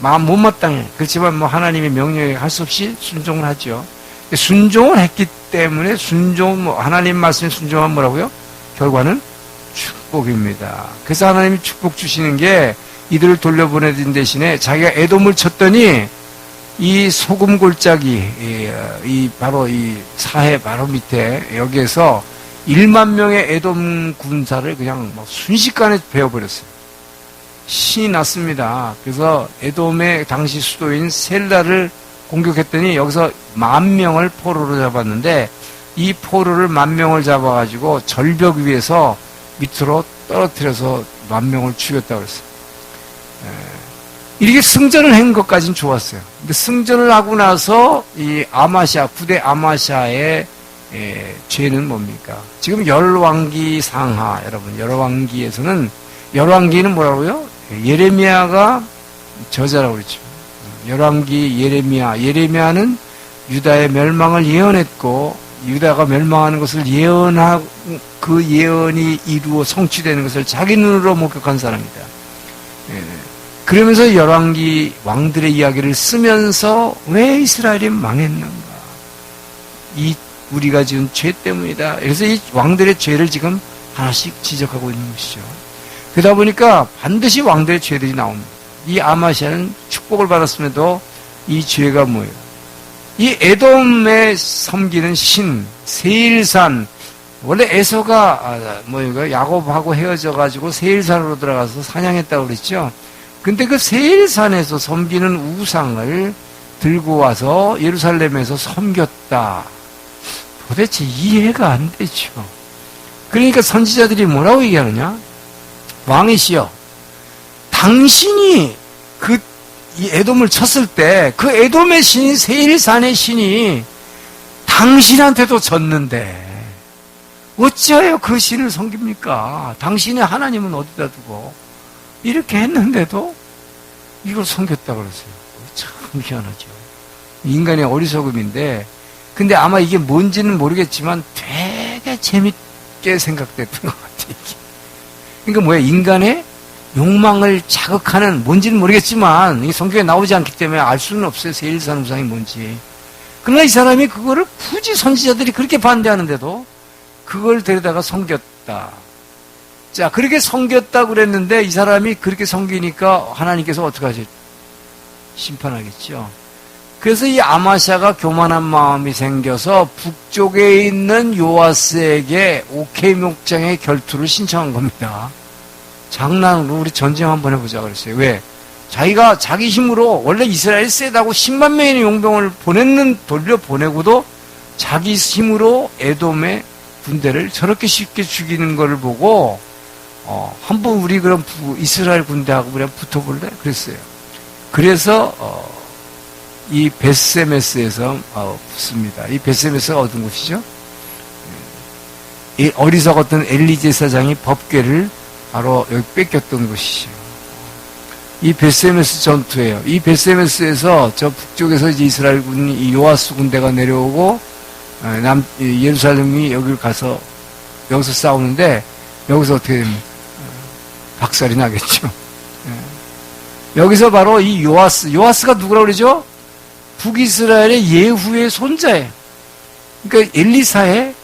마음 못마땅해. 그렇지만 뭐 하나님의 명령에 할 수 없이 순종을 하죠. 순종을 했기 때문에 하나님 말씀에 순종하면 뭐라고요? 결과는 축복입니다. 그래서 하나님이 축복 주시는 게 이들을 돌려보내는 대신에 자기가 에돔을 쳤더니 이 소금 골짜기, 바로 이 사해 바로 밑에 여기에서 1만 명의 에돔 군사를 그냥 순식간에 베어버렸어요. 신이 났습니다. 그래서 에돔의 당시 수도인 셀라를 공격했더니 여기서 10,000명을 포로로 잡았는데, 이 포로를 10,000명을 잡아가지고 절벽 위에서 밑으로 떨어뜨려서 10,000명을 죽였다고 그랬어요. 이렇게 승전을 한 것까지는 좋았어요. 근데 승전을 하고 나서 이 아마샤, 9대 아마샤의 죄는 뭡니까? 지금 열왕기 상하, 여러분, 열왕기는 뭐라고요? 예레미야가 저자라고 그랬죠. 열왕기 예레미야는 유다의 멸망을 예언했고, 유다가 멸망하는 것을 예언하고 그 예언이 이루어 성취되는 것을 자기 눈으로 목격한 사람이다. 그러면서 열왕기 왕들의 이야기를 쓰면서 왜 이스라엘이 망했는가? 우리가 지은 죄 때문이다. 그래서 이 왕들의 죄를 지금 하나씩 지적하고 있는 것이죠. 그러다 보니까 반드시 왕들의 죄들이 나옵니다. 이 아마샤는 축복을 받았음에도 이 죄가 뭐예요? 이 에돔에 섬기는 신, 세일산, 원래 에서가 야곱하고 헤어져가지고 세일산으로 들어가서 사냥했다고 그랬죠. 근데 그 세일산에서 섬기는 우상을 들고 와서 예루살렘에서 섬겼다. 도대체 이해가 안 되죠. 그러니까 선지자들이 뭐라고 얘기하느냐? 왕이시여, 당신이 이 에돔을 쳤을 때 그 에돔의 신인 세일산의 신이 당신한테도 졌는데 어찌하여 그 신을 섬깁니까? 당신의 하나님은 어디다 두고 이렇게 했는데도 이걸 섬겼다고 그랬어요. 참 희한하죠. 인간의 어리석음인데, 근데 아마 이게 뭔지는 모르겠지만 되게 재밌게 생각됐던 것 같아요. 그러니까 뭐야, 인간의 욕망을 자극하는, 뭔지는 모르겠지만 이 성경에 나오지 않기 때문에 알 수는 없어요. 세일산 우상이 뭔지. 그러나 이 사람이 그거를 굳이 선지자들이 그렇게 반대하는데도 그걸 데려다가 섬겼다. 자, 그렇게 섬겼다 그랬는데 이 사람이 그렇게 섬기니까 하나님께서 어떻게 하죠? 심판하겠죠. 그래서 이 아마샤가 교만한 마음이 생겨서 북쪽에 있는 요아스에게 오케이 목장의 결투를 신청한 겁니다. 장난으로 우리 전쟁 한번 해보자 그랬어요. 왜? 자기가 자기 힘으로 원래 이스라엘이 세다고 10만 명의 용병을 돌려보내고도 자기 힘으로 에돔의 군대를 저렇게 쉽게 죽이는 것을 보고 한번 우리 그럼 이스라엘 군대하고 우리 붙어볼래? 그랬어요. 그래서 이 베스메스에서 붙습니다. 이 베스메스가 어떤 곳이죠? 이 어리석었던 엘리 제사장이 법궤를 바로 여기 뺏겼던 곳이죠. 이 베스메스 전투예요. 이 베스메스에서 저 북쪽에서 이제 이스라엘 군이 이 요아스 군대가 내려오고 예루살렘이 여기를 가서 여기서 싸우는데 여기서 어떻게 됩니까? 박살이 나겠죠. 여기서 바로 이 요아스가 누구라고 그러죠? 북이스라엘의 예후의 손자예요. 그러니까 엘리사의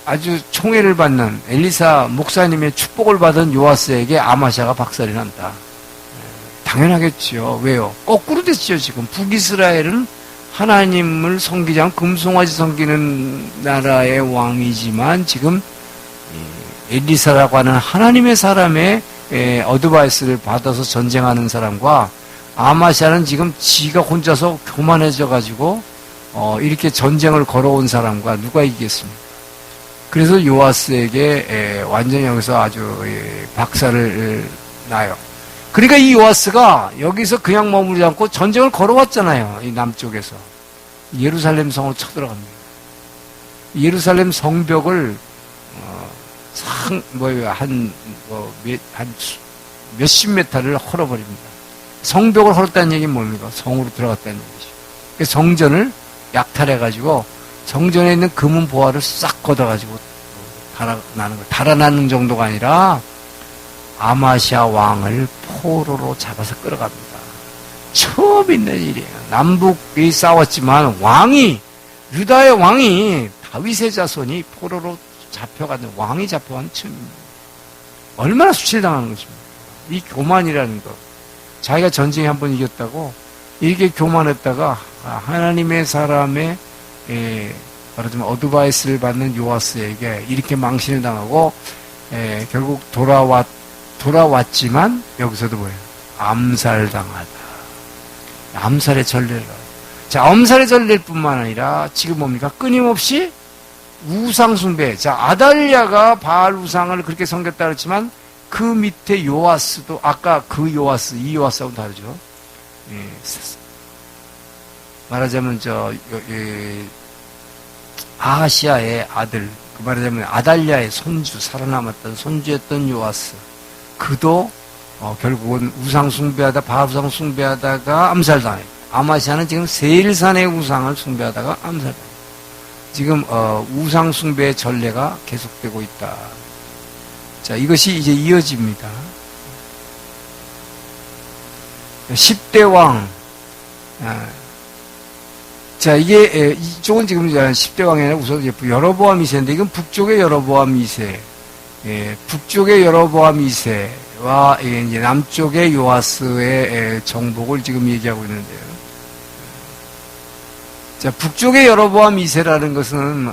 아주 총애를 받는 엘리사 목사님의 축복을 받은 요아스에게 아마샤가 박살이 난다. 당연하겠죠. 왜요? 거꾸로 됐죠. 지금 북이스라엘은 하나님을 섬기지 않고 금송아지 섬기는 나라의 왕이지만 지금 엘리사라고 하는 하나님의 사람의 어드바이스를 받아서 전쟁하는 사람과 아마샤는 지금 지가 혼자서 교만해져 가지고 이렇게 전쟁을 걸어온 사람과 누가 이기겠습니까? 그래서 요아스에게 완전히 여기서 아주 박살을 나요. 그러니까 이 요아스가 여기서 그냥 머무르지 않고 전쟁을 걸어왔잖아요. 이 남쪽에서. 예루살렘 성으로 쳐들어갑니다. 예루살렘 성벽을 한 몇십 메타를 헐어버립니다. 성벽을 헐었다는 얘기는 뭡니까? 성으로 들어갔다는 얘기죠. 그래서 성전을 약탈해가지고 성전에 있는 금은 보화를 싹 걷어가지고 달아나는 거예요. 달아나는 정도가 아니라 아마시아 왕을 포로로 잡아서 끌어갑니다. 처음 있는 일이에요. 남북이 싸웠지만 유다의 왕이 다윗의 자손이 포로로 잡혀가는 왕이 잡혀간 처음입니다. 얼마나 수치당하는 것입니까? 이 교만이라는 것. 자기가 전쟁에 한번 이겼다고 이렇게 교만했다가 하나님의 사람의 말하자면 어드바이스를 받는 요아스에게 이렇게 망신을 당하고 결국 돌아왔지만 여기서도 뭐예요? 암살당하다. 암살의 전례를. 자, 암살의 전례일 뿐만 아니라 지금 뭡니까? 끊임없이 우상숭배. 자, 아달랴가 바알 우상을 그렇게 섬겼다 그랬지만 그 밑에 요아스도 아까 그 요아스, 이 요아스하고는 다르죠. 말하자면 아하시아의 아들, 말하자면 아달랴의 손주, 살아남았던 손주였던 요아스. 그도 결국은 우상 숭배하다, 바알 우상 숭배하다가 암살당해요. 아마시아는 지금 세일산의 우상을 숭배하다가 암살당해요. 지금 우상 숭배의 전례가 계속되고 있다. 자, 이것이 이제 이어집니다. 10대 왕. 자, 이쪽은 지금 10대 왕이 아니라 우선 여로보암 2세인데, 이건 북쪽의 여로보암 2세. 북쪽의 여로보암 2세와 이제 남쪽의 요아스의 정복을 지금 얘기하고 있는데요. 자, 북쪽의 여로보암 2세라는 것은,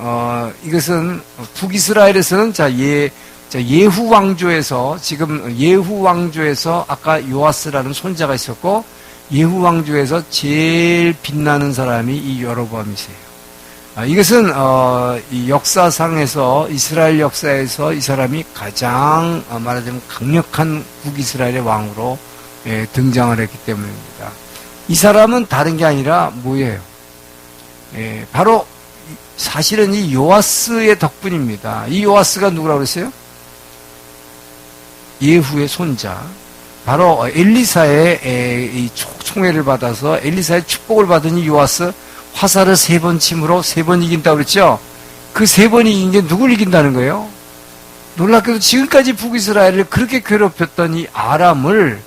이것은 북이스라엘에서는 예후 왕조에서, 지금 예후 왕조에서 아까 요아스라는 손자가 있었고, 예후 왕조에서 제일 빛나는 사람이 이 여로보암 2세예요. 이것은, 이 역사상에서, 이스라엘 역사에서 이 사람이 가장, 말하자면 강력한 북이스라엘의 왕으로 등장을 했기 때문입니다. 이 사람은 다른 게 아니라 뭐예요? 바로, 사실은 이 요아스의 덕분입니다. 이 요아스가 누구라고 그랬어요? 예후의 손자. 바로 엘리사의 이 총애를 받아서 엘리사의 축복을 받은 이 요아스, 화살을 3번 침으로 3번 이긴다고 그랬죠? 그 3번 이긴 게 누굴 이긴다는 거예요? 놀랍게도 지금까지 북이스라엘을 그렇게 괴롭혔던 이 아람을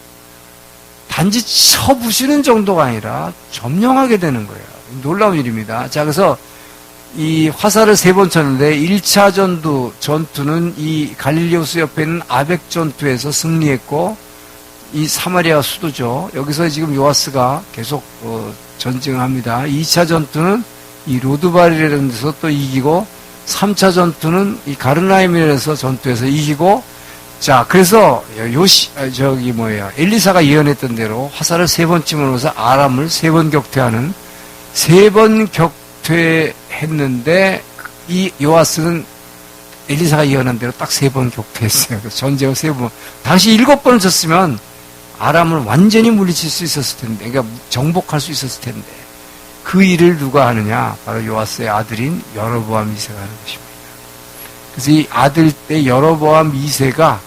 단지 쳐부시는 정도가 아니라 점령하게 되는 거예요. 놀라운 일입니다. 자, 그래서 이 화살을 3번 쳤는데 1차 전투는 이 갈릴리오스 옆에 있는 아벡 전투에서 승리했고, 이 사마리아 수도죠. 여기서 지금 요아스가 계속 전쟁을 합니다. 2차 전투는 이 로드발이라는 데서 또 이기고, 3차 전투는 이 가르나임이라는 데서 전투에서 이기고, 자, 그래서 엘리사가 예언했던 대로 화살을 3번 찜으로서 아람을 3번 격퇴하는 3번 격퇴했는데 이 요아스는 엘리사가 예언한 대로 딱 3번 격퇴했어요. 전쟁을 3번. 당시 7번을 쳤으면 아람을 완전히 물리칠 수 있었을 텐데, 그러니까 정복할 수 있었을 텐데, 그 일을 누가 하느냐? 바로 요아스의 아들인 여로보암 2세가 하는 것입니다. 그래서 이 아들 때 여로보암 2세가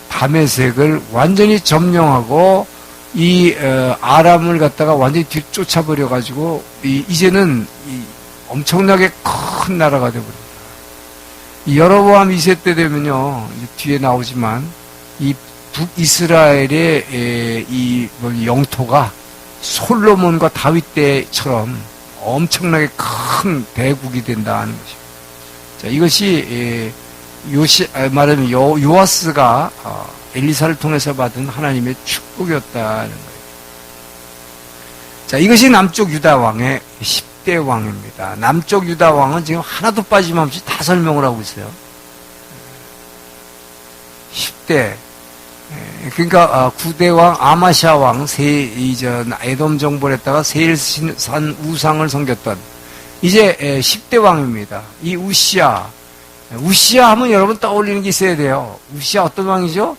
다메섹을 완전히 점령하고 이 아람을 갖다가 완전히 뒤쫓아버려 가지고 이제는 엄청나게 큰 나라가 되버립니다. 이 여로보암 2세 때 되면요, 뒤에 나오지만 이 북이스라엘의 이 영토가 솔로몬과 다윗 때처럼 엄청나게 큰 대국이 된다는 것입니다. 자, 이것이 말하면 요아스가 엘리사를 통해서 받은 하나님의 축복이었다는 거예요. 자, 이것이 남쪽 유다 왕의 10대 왕입니다. 남쪽 유다 왕은 지금 하나도 빠짐없이 다 설명을 하고 있어요. 10대. 그러니까 9대 왕 아마샤 왕 이전 에돔 정벌 했다가 세일산 우상을 섬겼던 이제 10대 왕입니다. 이 우시야 하면 여러분 떠올리는 게 있어야 돼요. 우시야 어떤 왕이죠?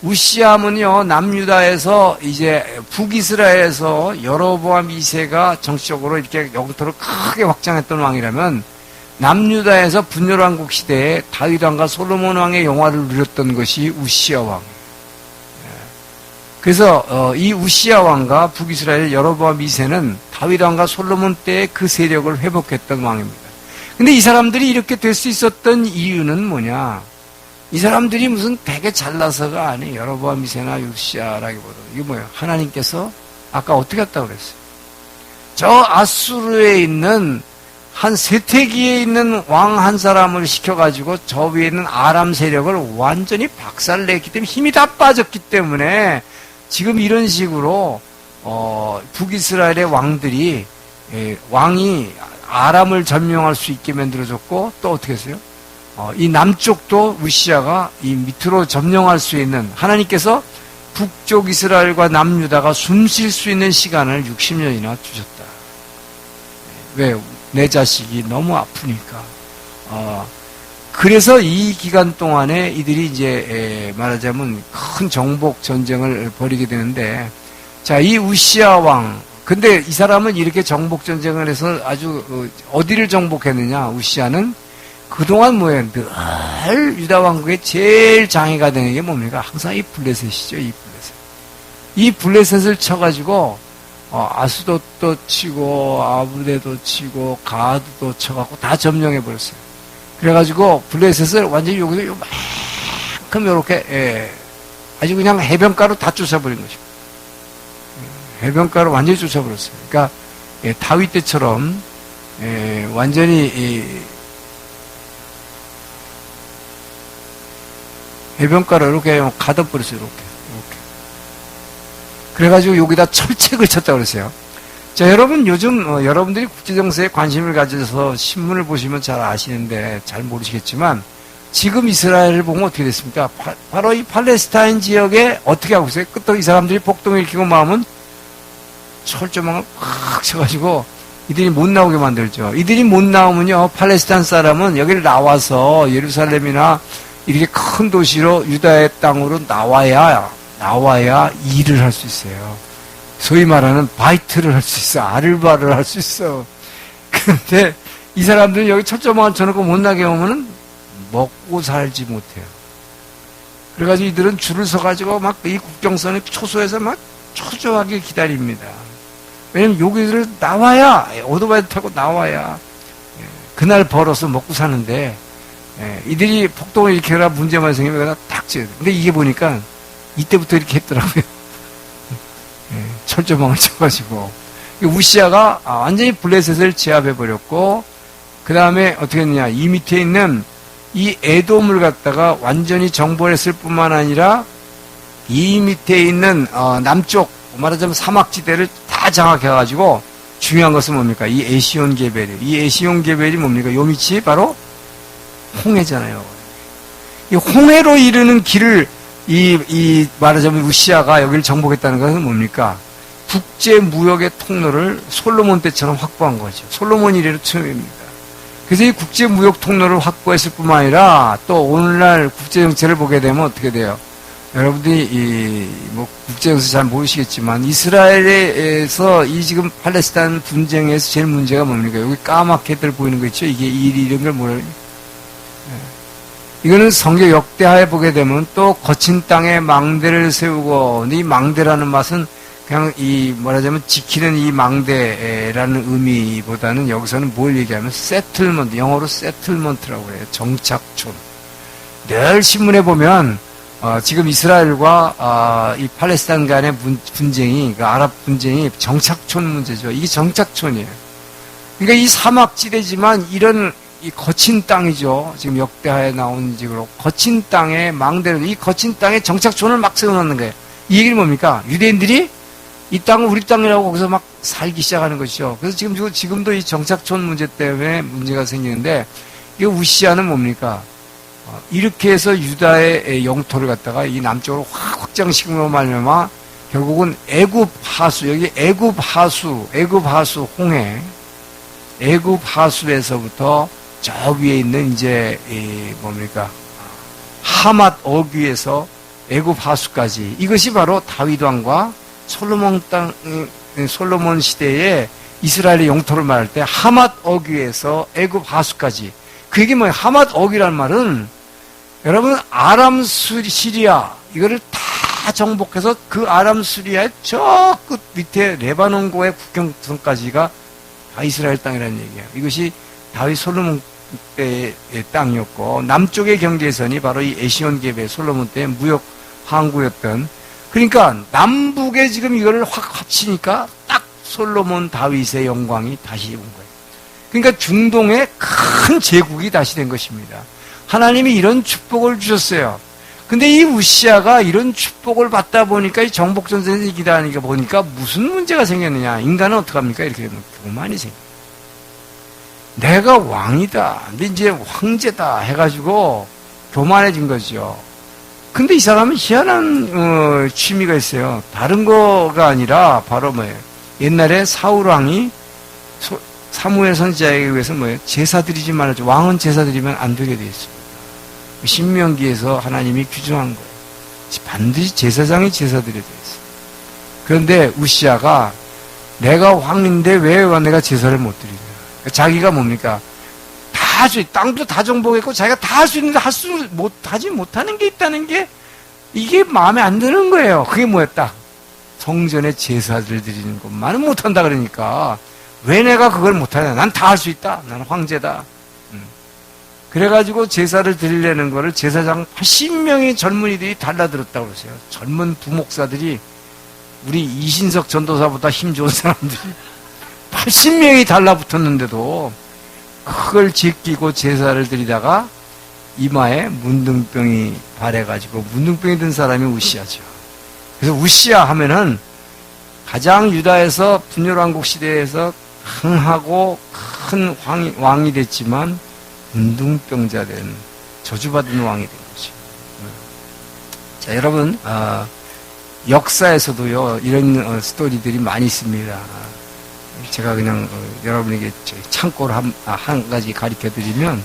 우시야 하면요, 남유다에서 이제 북이스라엘에서 여로보암 2세가 정치적으로 이렇게 영토를 크게 확장했던 왕이라면 남유다에서 분열왕국 시대에 다윗 왕과 솔로몬 왕의 영화를 누렸던 것이 우시야 왕. 그래서 이 우시야 왕과 북이스라엘 여로보암 2세는 다윗 왕과 솔로몬 때의 그 세력을 회복했던 왕입니다. 근데 이 사람들이 이렇게 될 수 있었던 이유는 뭐냐? 이 사람들이 무슨 되게 잘나서가 아니에요. 여로보암 2세나 우시야라기보다. 이게 뭐예요? 하나님께서 아까 어떻게 했다고 그랬어요? 저 아수르에 있는 한 세태기에 있는 왕 한 사람을 시켜가지고 저 위에 있는 아람 세력을 완전히 박살냈기 때문에 힘이 다 빠졌기 때문에 지금 이런 식으로 북이스라엘의 왕들이 왕이 아람을 점령할 수 있게 만들어줬고 또 어떻게 했어요? 이 남쪽도 우시야가 이 밑으로 점령할 수 있는 하나님께서 북쪽 이스라엘과 남유다가 숨 쉴 수 있는 시간을 60년이나 주셨다. 왜? 내 자식이 너무 아프니까. 그래서 이 기간 동안에 이들이 이제 말하자면 큰 정복 전쟁을 벌이게 되는데, 자, 이 우시야 왕, 근데 이 사람은 이렇게 정복 전쟁을 해서 아주 어디를 정복했느냐? 우시야는 그동안 뭐예요? 늘 유다 왕국의 제일 장애가 되는 게 뭡니까? 항상 이 블레셋이죠. 이 블레셋. 이 블레셋을 쳐가지고 아수돗도 치고 아부데도 치고 가드도 쳐갖고 다 점령해버렸어요. 그래가지고 블레셋을 완전히 여기서 요만큼 요렇게 아주 그냥 해변가로 다 쫓아버린 거죠. 해변가로 완전히 쫓아버렸어요. 그러니까 다윗 때처럼 완전히 해변가로 이렇게 가둬버렸어요. 이렇게. 그래가지고 여기다 철책을 쳤다고 그랬어요. 자, 여러분 요즘 여러분들이 국제정세에 관심을 가져서 신문을 보시면 잘 아시는데 잘 모르시겠지만 지금 이스라엘을 보면 어떻게 됐습니까? 바로 이 팔레스타인 지역에 어떻게 하고 있어요? 또 이 사람들이 폭동을 일으키고 마음은 철조망을 팍 쳐가지고 이들이 못 나오게 만들죠. 이들이 못 나오면요, 팔레스타인 사람은 여기를 나와서 예루살렘이나 이렇게 큰 도시로 유다의 땅으로 나와야 일을 할 수 있어요. 소위 말하는 바이트를 할 수 있어. 아르바를 할 수 있어. 그런데 이 사람들은 여기 철조망을 쳐놓고 못 나게 오면은 먹고 살지 못해요. 그래가지고 이들은 줄을 서가지고 막 이 국경선에 초소에서 막 초조하게 기다립니다. 왜냐면 여기를 나와야, 오토바이 타고 나와야 그날 벌어서 먹고 사는데, 이들이 폭동을 일으켜라 문제만 생기면 딱 찌어요. 근데 이게 보니까 이때부터 이렇게 했더라고요. 철조망을 쳐가지고. 우시야가 완전히 블레셋을 제압해버렸고, 그 다음에 어떻게 했느냐. 이 밑에 있는 이 에돔을 갖다가 완전히 정벌했을 뿐만 아니라, 이 밑에 있는 남쪽, 말하자면 사막지대를 다 장악해가지고, 중요한 것은 뭡니까? 이 에시온 게벨이. 이 에시온 게벨이 뭡니까? 요 밑이 바로 홍해잖아요. 이 홍해로 이르는 길을 말하자면 우시아가 여기를 정복했다는 것은 뭡니까? 국제 무역의 통로를 솔로몬 때처럼 확보한 거죠. 솔로몬 이래로 처음입니다. 그래서 이 국제 무역 통로를 확보했을 뿐만 아니라 또 오늘날 국제 정세를 보게 되면 어떻게 돼요? 여러분들이 국제 정세 잘 모르시겠지만 이스라엘에서 이 지금 팔레스타인 분쟁에서 제일 문제가 뭡니까? 여기 까맣게들 보이는 거 있죠? 이게 이런 걸 뭐라 그래요? 이거는 성경 역대하에 보게 되면 또 거친 땅에 망대를 세우고, 근데 이 망대라는 맛은 그냥 말하자면 지키는 이 망대라는 의미보다는 여기서는 뭘 얘기하면 세틀먼트, 영어로 세틀먼트라고 해요. 정착촌. 늘 신문에 보면 지금 이스라엘과 이 팔레스타인 간의 분쟁이, 그 아랍 분쟁이 정착촌 문제죠. 이게 정착촌이에요. 그러니까 이 사막지대지만 이런 이 거친 땅이죠. 지금 역대하에 나온 식으로 거친 땅에 망대를, 이 거친 땅에 정착촌을 막 세워놓는 거예요. 이 얘기는 뭡니까? 유대인들이 이 땅은 우리 땅이라고 거기서 막 살기 시작하는 것이죠. 그래서 지금도 이 정착촌 문제 때문에 문제가 생기는데, 이 우시아는 뭡니까? 이렇게 해서 유다의 영토를 갖다가 이 남쪽으로 확장시킴으로 말미암아 결국은 애굽 하수, 여기 애굽 하수 홍해, 애굽 하수에서부터 저 위에 있는 이제 하맛 어귀에서 애굽 하수까지, 이것이 바로 다윗 왕과 솔로몬 시대에 이스라엘의 영토를 말할 때 하맛 어귀에서 애굽 하수까지. 그게 뭐예요? 하맛 어귀란 말은 여러분 아람 시리아 이거를 다 정복해서 그 아람 시리아의 저 끝 밑에 레바논과의 국경선까지가 다 이스라엘 땅이라는 얘기예요. 이것이 다윗 솔로몬 때의 땅이었고, 남쪽의 경계선이 바로 이 에시온계배 솔로몬 때의 무역 항구였던, 그러니까 남북에 지금 이거를 확 합치니까 딱 솔로몬 다윗의 영광이 다시 온 거예요. 그러니까 중동의 큰 제국이 다시 된 것입니다. 하나님이 이런 축복을 주셨어요. 근데 이 우시아가 이런 축복을 받다 보니까 이 정복전쟁이 기다리니까 보니까 무슨 문제가 생겼느냐. 인간은 어떡합니까? 이렇게 되면 교만이 생겨요. 내가 왕이다. 근데 이제 황제다. 해가지고 교만해진 거죠. 근데 이 사람은 희한한 취미가 있어요. 다른 거가 아니라 바로 뭐예요? 옛날에 사울 왕이 사무엘 선지자에게 의해서 뭐예요? 제사 드리지 말았죠. 왕은 제사 드리면 안 되게 되어 있습니다. 신명기에서 하나님이 규정한 거예요. 반드시 제사장이 제사 드려야 되어 있어요. 그런데 우시아가 내가 왕인데 왜 내가 제사를 못 드리냐. 자기가 뭡니까? 땅도 다 정복했고 자기가 다 할 수 있는데 하지 못하는 게 있다는 게 이게 마음에 안 드는 거예요. 그게 뭐였다? 성전에 제사를 드리는 것만은 못한다 그러니까 왜 내가 그걸 못하냐? 난 다 할 수 있다. 나는 황제다. 그래가지고 제사를 드리려는 거를 제사장 80명의 젊은이들이 달라들었다고 그러세요. 젊은 부목사들이 우리 이신석 전도사보다 힘 좋은 사람들이 80명이 달라붙었는데도 그걸 제끼고 제사를 드리다가 이마에 문둥병이 발해가지고 문둥병이 든 사람이 우시아죠. 그래서 우시아 하면은 가장 유다에서 분열왕국 시대에서 강하고 큰 왕이 됐지만 문둥병자 된 저주받은 왕이 된 거죠. 자, 여러분, 역사에서도요 이런 스토리들이 많이 있습니다. 제가 그냥 여러분에게 참고로 한 가지 가르쳐드리면,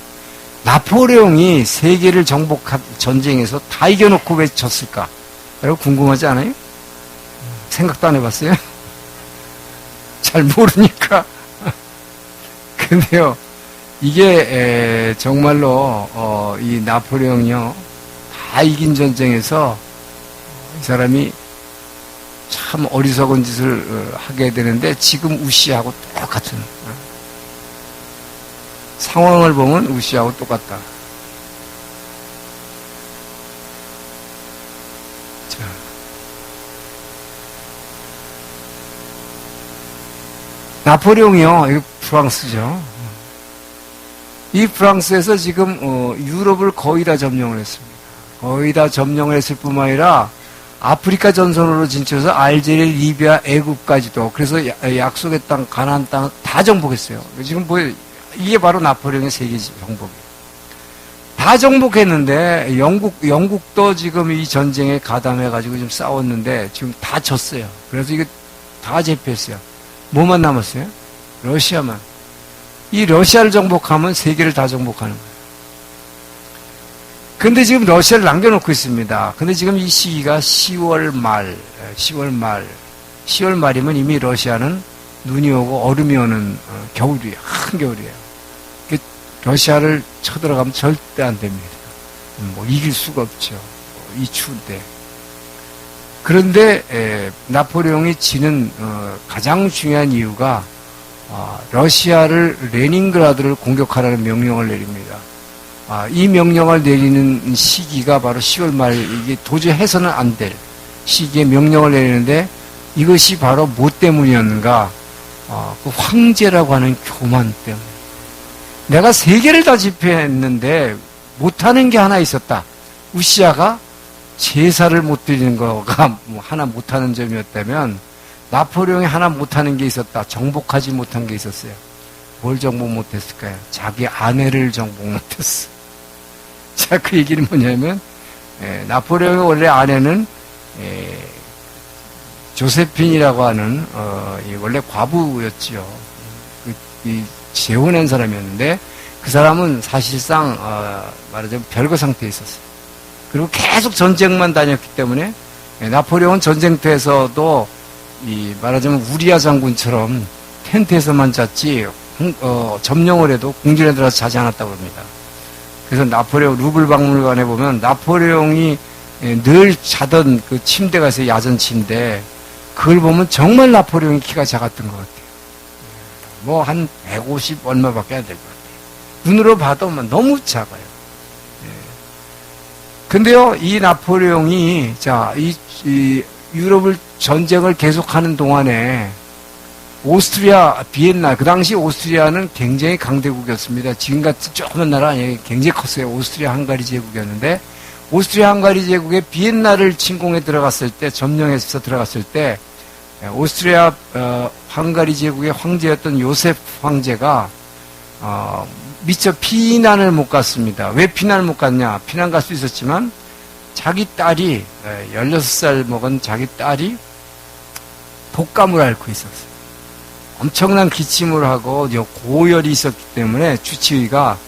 나폴레옹이 세계를 정복한 전쟁에서 다 이겨놓고 왜 졌을까? 여러분 궁금하지 않아요? 생각도 안 해봤어요? 잘 모르니까. 근데요, 이게 정말로 이 나폴레옹이요 다 이긴 전쟁에서 이 사람이 참 어리석은 짓을 하게 되는데 지금 우시아하고 똑같은 상황을 보면 우시아하고 똑같다. 자, 나폴레옹이요, 이거 프랑스죠. 이 프랑스에서 지금 유럽을 거의 다 점령을 했습니다. 거의 다 점령을 했을 뿐만 아니라 아프리카 전선으로 진출해서 알제리, 리비아, 애굽까지도, 그래서 약속의 땅, 가나안 땅 다 정복했어요. 지금 이게 바로 나폴레옹의 세계 정복이에요. 다 정복했는데 영국도 지금 이 전쟁에 가담해가지고 좀 싸웠는데 지금 다 졌어요. 그래서 이거 다 제패했어요. 뭐만 남았어요? 러시아만. 이 러시아를 정복하면 세계를 다 정복하는 거예요. 근데 지금 러시아를 남겨놓고 있습니다. 근데 지금 이 시기가 10월 말이면 이미 러시아는 눈이 오고 얼음이 오는 겨울이에요. 한겨울이에요. 러시아를 쳐들어가면 절대 안 됩니다. 뭐 이길 수가 없죠. 이 추운데. 그런데 나폴레옹이 지는 가장 중요한 이유가 러시아를 레닌그라드를 공격하라는 명령을 내립니다. 이 명령을 내리는 시기가 바로 10월 말, 이게 도저히 해서는 안 될 시기에 명령을 내리는데 이것이 바로 뭐 때문이었는가? 그 황제라고 하는 교만 때문에. 내가 세계를 다 집회했는데 못하는 게 하나 있었다. 우시아가 제사를 못 드리는 거가 뭐 하나 못하는 점이었다면 나폴레옹이 하나 못하는 게 있었다. 정복하지 못한 게 있었어요. 뭘 정복 못했을까요? 자기 아내를 정복 못했어. 자, 그 얘기는 뭐냐면 나폴레옹의 원래 아내는 조세핀이라고 하는 원래 과부였지요. 재혼한 사람이었는데 그 사람은 사실상 말하자면 별거 상태에 있었어요. 그리고 계속 전쟁만 다녔기 때문에 나폴레옹은 전쟁터에서도 말하자면 우리아 장군처럼 텐트에서만 잤지 점령을 해도 궁전에 들어가서 자지 않았다고 합니다. 그래서 나폴레옹 루블 박물관에 보면 나폴레옹이 늘 자던 그 침대가 있어요. 야전 침대. 그걸 보면 정말 나폴레옹이 키가 작았던 것 같아요. 뭐 한 150 얼마밖에 안 될 것 같아요. 눈으로 봐도 너무 작아요. 근데요, 이 나폴레옹이 이 유럽을 전쟁을 계속하는 동안에 오스트리아, 비엔나, 그 당시 오스트리아는 굉장히 강대국이었습니다. 지금같이 조그만 나라 아니에요. 굉장히 컸어요. 오스트리아 헝가리 제국이었는데 오스트리아 헝가리 제국의 비엔나를 침공해 들어갔을 때, 점령해서 들어갔을 때 오스트리아 헝가리 제국의 황제였던 요셉 황제가 미처 피난을 못 갔습니다. 왜 피난을 못 갔냐? 피난 갈 수 있었지만 자기 딸이 16살 먹은 자기 딸이 독감을 앓고 있었어요. 엄청난 기침을 하고 고열이 있었기 때문에 주치의가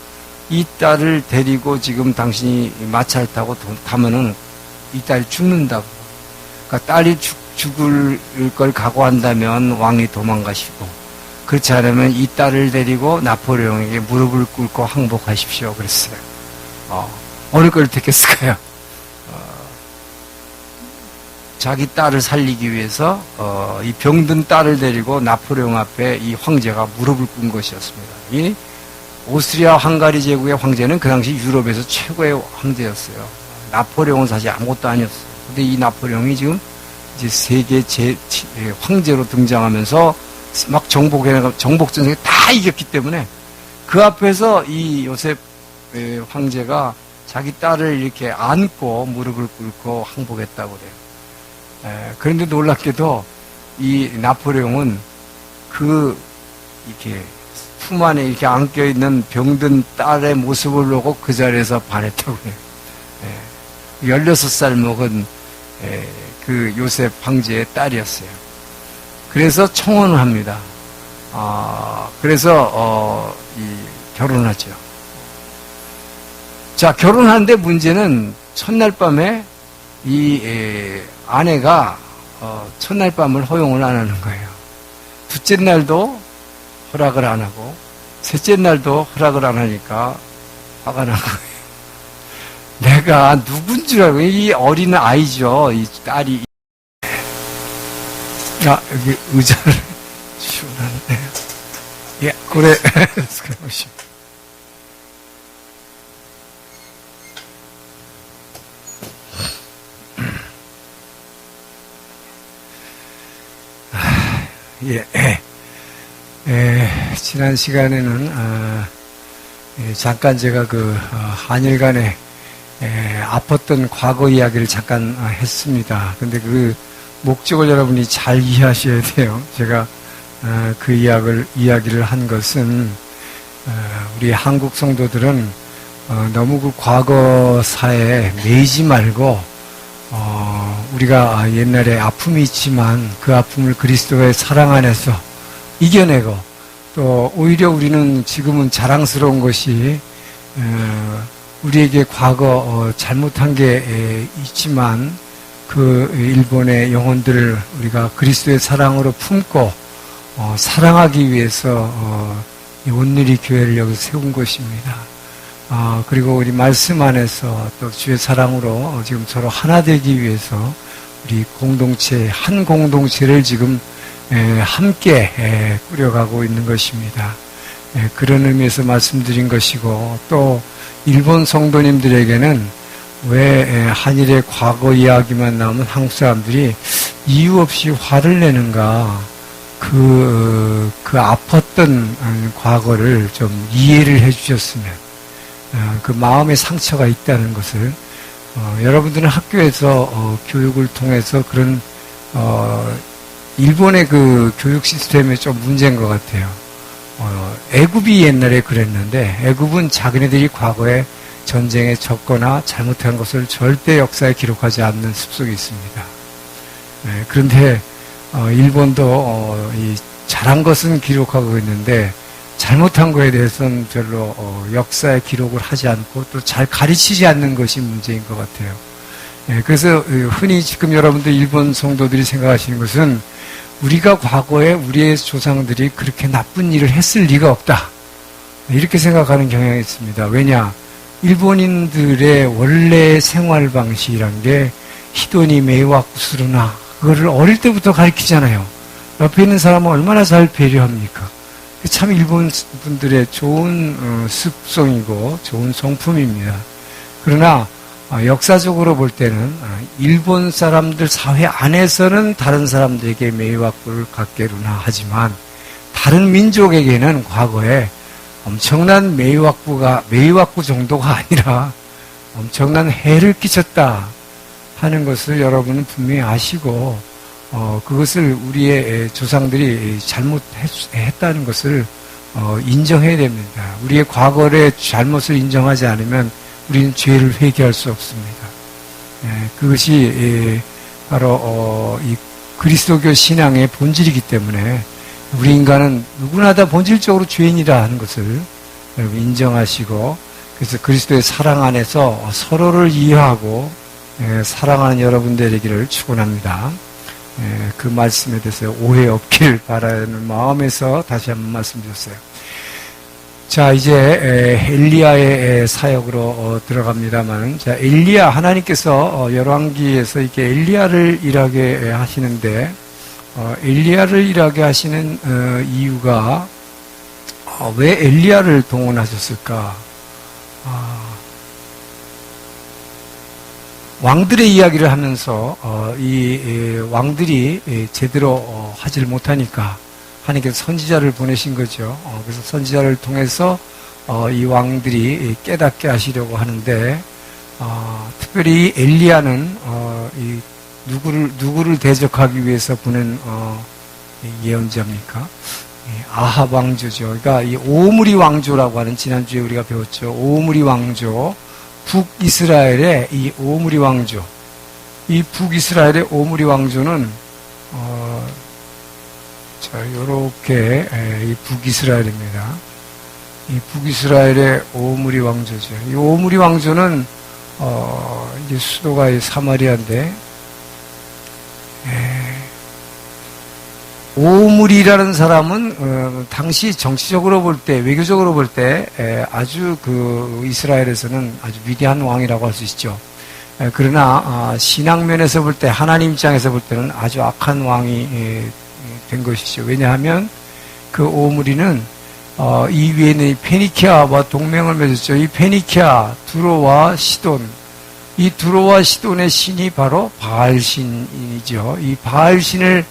이 딸을 데리고 지금 당신이 마차를 타고 가면은 이 딸이 죽는다고. 그러니까 딸이 죽을 걸 각오한다면 왕이 도망가시고, 그렇지 않으면 이 딸을 데리고 나폴레옹에게 무릎을 꿇고 항복하십시오. 그랬어요. 어느 걸 택했을까요? 자기 딸을 살리기 위해서 이 병든 딸을 데리고 나폴레옹 앞에 이 황제가 무릎을 꿇은 것이었습니다. 이 오스트리아 헝가리 제국의 황제는 그 당시 유럽에서 최고의 황제였어요. 나폴레옹은 사실 아무것도 아니었어요. 근데 이 나폴레옹이 지금 이제 세계 황제로 등장하면서 막 정복전쟁에 다 이겼기 때문에 그 앞에서 이 요셉 황제가 자기 딸을 이렇게 안고 무릎을 꿇고 항복했다고 그래요. 그런데 놀랍게도 이 나폴레옹은 이렇게 품 안에 이렇게 안겨 있는 병든 딸의 모습을 보고 그 자리에서 반했다고 해요. 16살 먹은 그 요셉 황제의 딸이었어요. 그래서 청혼을 합니다. 그래서 결혼하죠. 자, 결혼하는데 문제는 첫날 밤에 이 아내가 첫날 밤을 허용을 안 하는 거예요. 둘째 날도 허락을 안 하고 셋째 날도 허락을 안 하니까 화가 난 거예요. 내가 누군 줄 알고, 이 어린 아이죠. 이 딸이. 여기 의자를 시원한데. 예, 그래. 지난 시간에는 잠깐 제가 한일 간에 아팠던 과거 이야기를 잠깐 했습니다. 근데 그 목적을 여러분이 잘 이해하셔야 돼요. 제가 그 이야기를 한 것은 우리 한국 성도들은 너무 그 과거사에 매이지 말고 우리가 옛날에 아픔이 있지만 그 아픔을 그리스도의 사랑 안에서 이겨내고 또 오히려 우리는 지금은 자랑스러운 것이 우리에게 과거 잘못한 게 있지만 그 일본의 영혼들을 우리가 그리스도의 사랑으로 품고 사랑하기 위해서 온누리 교회를 여기서 세운 것입니다. 그리고 우리 말씀 안에서 또 주의 사랑으로 지금 서로 하나 되기 위해서 우리 공동체, 한 공동체를 지금 함께 꾸려가고 있는 것입니다. 그런 의미에서 말씀드린 것이고 또 일본 성도님들에게는 왜 한일의 과거 이야기만 나오면 한국 사람들이 이유 없이 화를 내는가 그 아팠던 과거를 좀 이해를 해 주셨으면 그 마음의 상처가 있다는 것을 여러분들은 학교에서 교육을 통해서 그런 일본의 그 교육 시스템에 좀 문제인 것 같아요. 애굽이 옛날에 그랬는데 애굽은 자기네들이 과거에 전쟁에 졌거나 잘못한 것을 절대 역사에 기록하지 않는 습성이 있습니다. 그런데 일본도 잘한 것은 기록하고 있는데 잘못한 것에 대해서는 별로 역사에 기록을 하지 않고 또 잘 가르치지 않는 것이 문제인 것 같아요. 그래서 흔히 지금 여러분들 일본 성도들이 생각하시는 것은 우리가 과거에 우리의 조상들이 그렇게 나쁜 일을 했을 리가 없다. 이렇게 생각하는 경향이 있습니다. 왜냐? 일본인들의 원래 생활 방식이란 게 히도니 메이와쿠스루나 그거를 어릴 때부터 가르치잖아요. 옆에 있는 사람은 얼마나 잘 배려합니까? 참 일본 분들의 좋은 습성이고 좋은 성품입니다. 그러나 역사적으로 볼 때는 일본 사람들 사회 안에서는 다른 사람들에게 메이와쿠를 갖게루나 하지만 다른 민족에게는 과거에 엄청난 메이와쿠 정도가 아니라 엄청난 해를 끼쳤다 하는 것을 여러분은 분명히 아시고 그것을 우리의 조상들이 잘못했다는 것을 인정해야 됩니다. 우리의 과거의 잘못을 인정하지 않으면 우리는 죄를 회개할 수 없습니다. 그것이 바로 이 그리스도교 신앙의 본질이기 때문에 우리 인간은 누구나 다 본질적으로 죄인이라 하는 것을 여러분 인정하시고 그래서 그리스도의 사랑 안에서 서로를 이해하고 사랑하는 여러분들 되기를 축원합니다. 그 말씀에 대해서 오해 없길 바라는 마음에서 다시 한번 말씀드렸어요. 자, 이제 엘리야의 사역으로 들어갑니다만, 자, 엘리야 하나님께서 열왕기에서 이렇게 엘리야를 일하게 하시는데 엘리야를 일하게 하시는 이유가 왜 엘리야를 동원하셨을까? 왕들의 이야기를 하면서 이 왕들이 제대로 하지를 못하니까 하나님께서 선지자를 보내신 거죠. 그래서 선지자를 통해서 이 왕들이 깨닫게 하시려고 하는데 특별히 엘리야는 이 누구를 대적하기 위해서 보낸 예언자입니까? 아합 왕조죠. 그러니까 이 오므리 왕조라고 하는 지난주에 우리가 배웠죠. 오므리 왕조, 북이스라엘의 이 오므리 왕조. 이 북이스라엘의 오므리 왕조는 자, 요렇게 이 북이스라엘입니다. 이 북이스라엘의 오므리 왕조죠. 이 오므리 왕조는 이제 수도가 이 사마리아인데 오므리라는 사람은 당시 정치적으로 볼 때, 외교적으로 볼 때 아주 그 이스라엘에서는 아주 위대한 왕이라고 할 수 있죠. 그러나 신앙면에서 볼 때, 하나님 입장에서 볼 때는 아주 악한 왕이 된 것이죠. 왜냐하면 그 오므리는 이 위에는 페니키아와 동맹을 맺었죠. 이 페니키아, 두로와 시돈, 이 두로와 시돈의 신이 바로 바알신이죠. 이 바알신을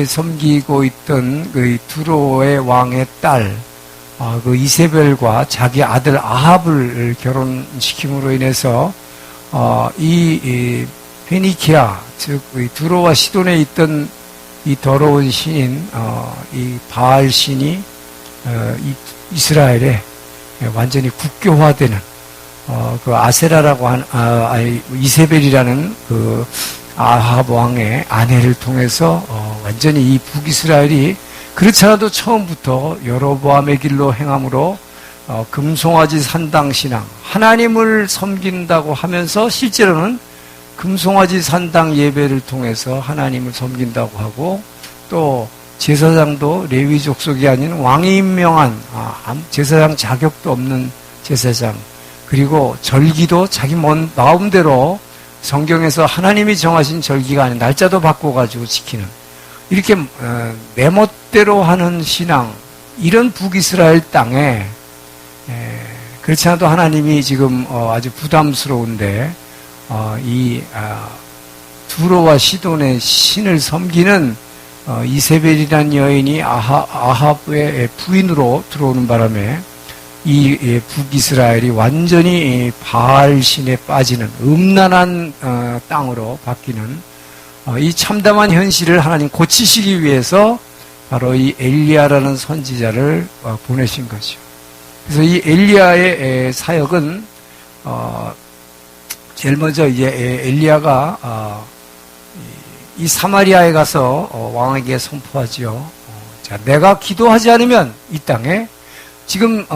섬기고 있던 그 두로의 왕의 딸, 그 이세벨과 자기 아들 아합을 결혼시킴으로 인해서 이 페니키아, 즉 두로와 시돈에 있던 이 더러운 신인 이 바알 신이 이스라엘에 완전히 국교화되는 그 아세라라고 이세벨이라는 그 아합 왕의 아내를 통해서 완전히 이 북이스라엘이 그렇지 않아도 처음부터 여로보암의 길로 행함으로 금송아지 산당 신앙, 하나님을 섬긴다고 하면서 실제로는 금송아지 산당 예배를 통해서 하나님을 섬긴다고 하고, 또 제사장도 레위 족속이 아닌 왕이 임명한 제사장 자격도 없는 제사장, 그리고 절기도 자기 마음대로 성경에서 하나님이 정하신 절기가 아닌 날짜도 바꿔가지고 지키는, 이렇게 내 멋대로 하는 신앙, 이런 북이스라엘 땅에 그렇지 않아도 하나님이 지금 아주 부담스러운데 이 두로와 시돈의 신을 섬기는 이세벨이라는 여인이 아합의 부인으로 들어오는 바람에 이 북이스라엘이 완전히 바알 신에 빠지는 음란한 땅으로 바뀌는 이 참담한 현실을 하나님 고치시기 위해서 바로 이 엘리야라는 선지자를 보내신 거죠. 그래서 이 엘리야의 사역은 제일 먼저 이제 엘리야가 이 사마리아에 가서 왕에게 선포하지요. 자, 내가 기도하지 않으면 이 땅에 지금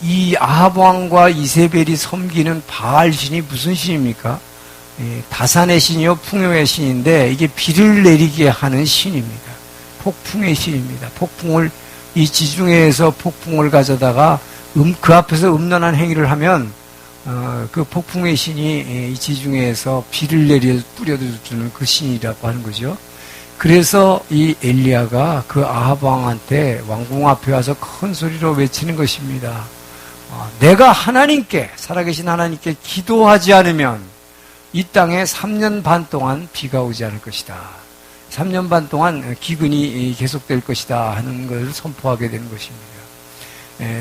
이 아합 왕과 이세벨이 섬기는 바알 신이 무슨 신입니까? 다산의 신이요 풍요의 신인데 이게 비를 내리게 하는 신입니다. 폭풍의 신입니다. 폭풍을 이 지중해에서 폭풍을 가져다가 그 앞에서 음란한 행위를 하면 그 폭풍의 신이 이 지중해에서 비를 뿌려주는 그 신이라고 하는 거죠. 그래서 이 엘리야가 그 아합 왕한테 왕궁 앞에 와서 큰 소리로 외치는 것입니다. 내가 하나님께, 살아계신 하나님께 기도하지 않으면 이 땅에 3년 반 동안 비가 오지 않을 것이다. 3년 반 동안 기근이 계속될 것이다 하는 것을 선포하게 되는 것입니다.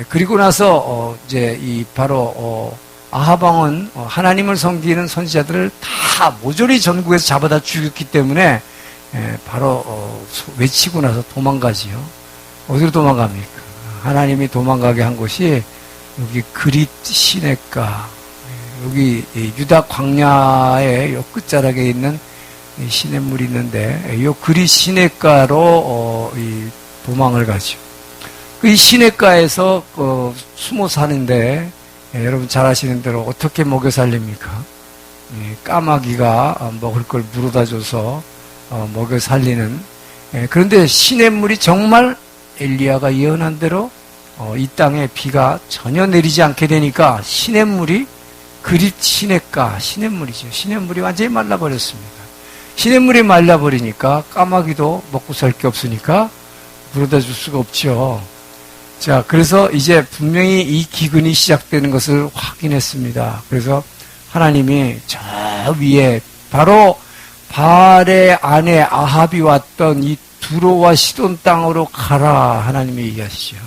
그리고 나서 이제 이 바로 아합 왕은 하나님을 섬기는 선지자들을 다 모조리 전국에서 잡아다 죽였기 때문에 바로 외치고 나서 도망가지요. 어디로 도망갑니까? 하나님이 도망가게 한 곳이 여기 그릿 시냇가, 여기 유다 광야의 요 끝자락에 있는 시냇물이 있는데 이 그릿 시냇가로 도망을 가죠. 이 시냇가에서 숨어 사는데 여러분 잘 아시는 대로 어떻게 먹여 살립니까? 까마귀가 먹을 걸 물어다 줘서 먹여 살리는. 그런데 시냇물이 정말 엘리야가 예언한 대로 이 땅에 비가 전혀 내리지 않게 되니까 시냇물이 그릿 시냇가, 시냇물이죠. 시냇물이 완전히 말라버렸습니다. 시냇물이 말라버리니까 까마귀도 먹고 살 게 없으니까 물어다 줄 수가 없죠. 자, 그래서 이제 분명히 이 기근이 시작되는 것을 확인했습니다. 그래서 하나님이 저 위에 바로 바알의 아내 아합이 왔던 이 두로와 시돈 땅으로 가라 하나님이 얘기하시죠.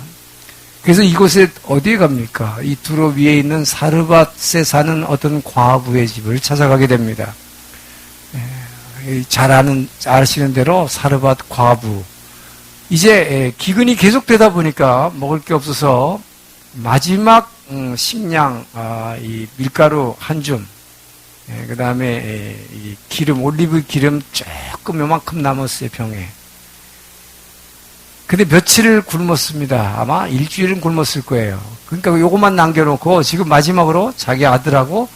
그래서 이곳에 어디에 갑니까? 이 두로 위에 있는 사르밧에 사는 어떤 과부의 집을 찾아가게 됩니다. 잘 아시는 대로 사르밧 과부. 이제 기근이 계속되다 보니까 먹을 게 없어서 마지막 식량, 이 밀가루 한 줌, 그 다음에 이 기름, 올리브 기름 조금 요만큼 남았어요, 병에. 근데 며칠을 굶었습니다. 아마 일주일은 굶었을 거예요. 그러니까 요것만 남겨놓고 지금 마지막으로 자기 아들하고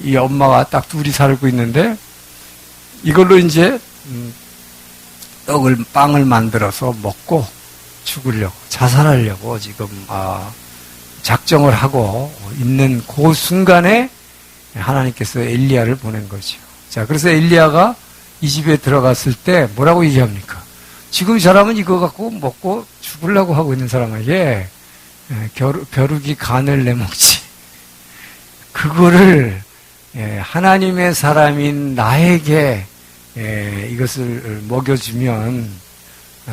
이 엄마가 딱 둘이 살고 있는데 이걸로 이제 빵을 만들어서 먹고 죽으려고, 자살하려고 지금 작정을 하고 있는 그 순간에 하나님께서 엘리야를 보낸 거죠. 자, 그래서 엘리야가 이 집에 들어갔을 때 뭐라고 얘기합니까? 지금 이 사람은 이거 갖고 먹고 죽으려고 하고 있는 사람에게 벼룩이 간을 내먹지. 그거를 하나님의 사람인 나에게 이것을 먹여주면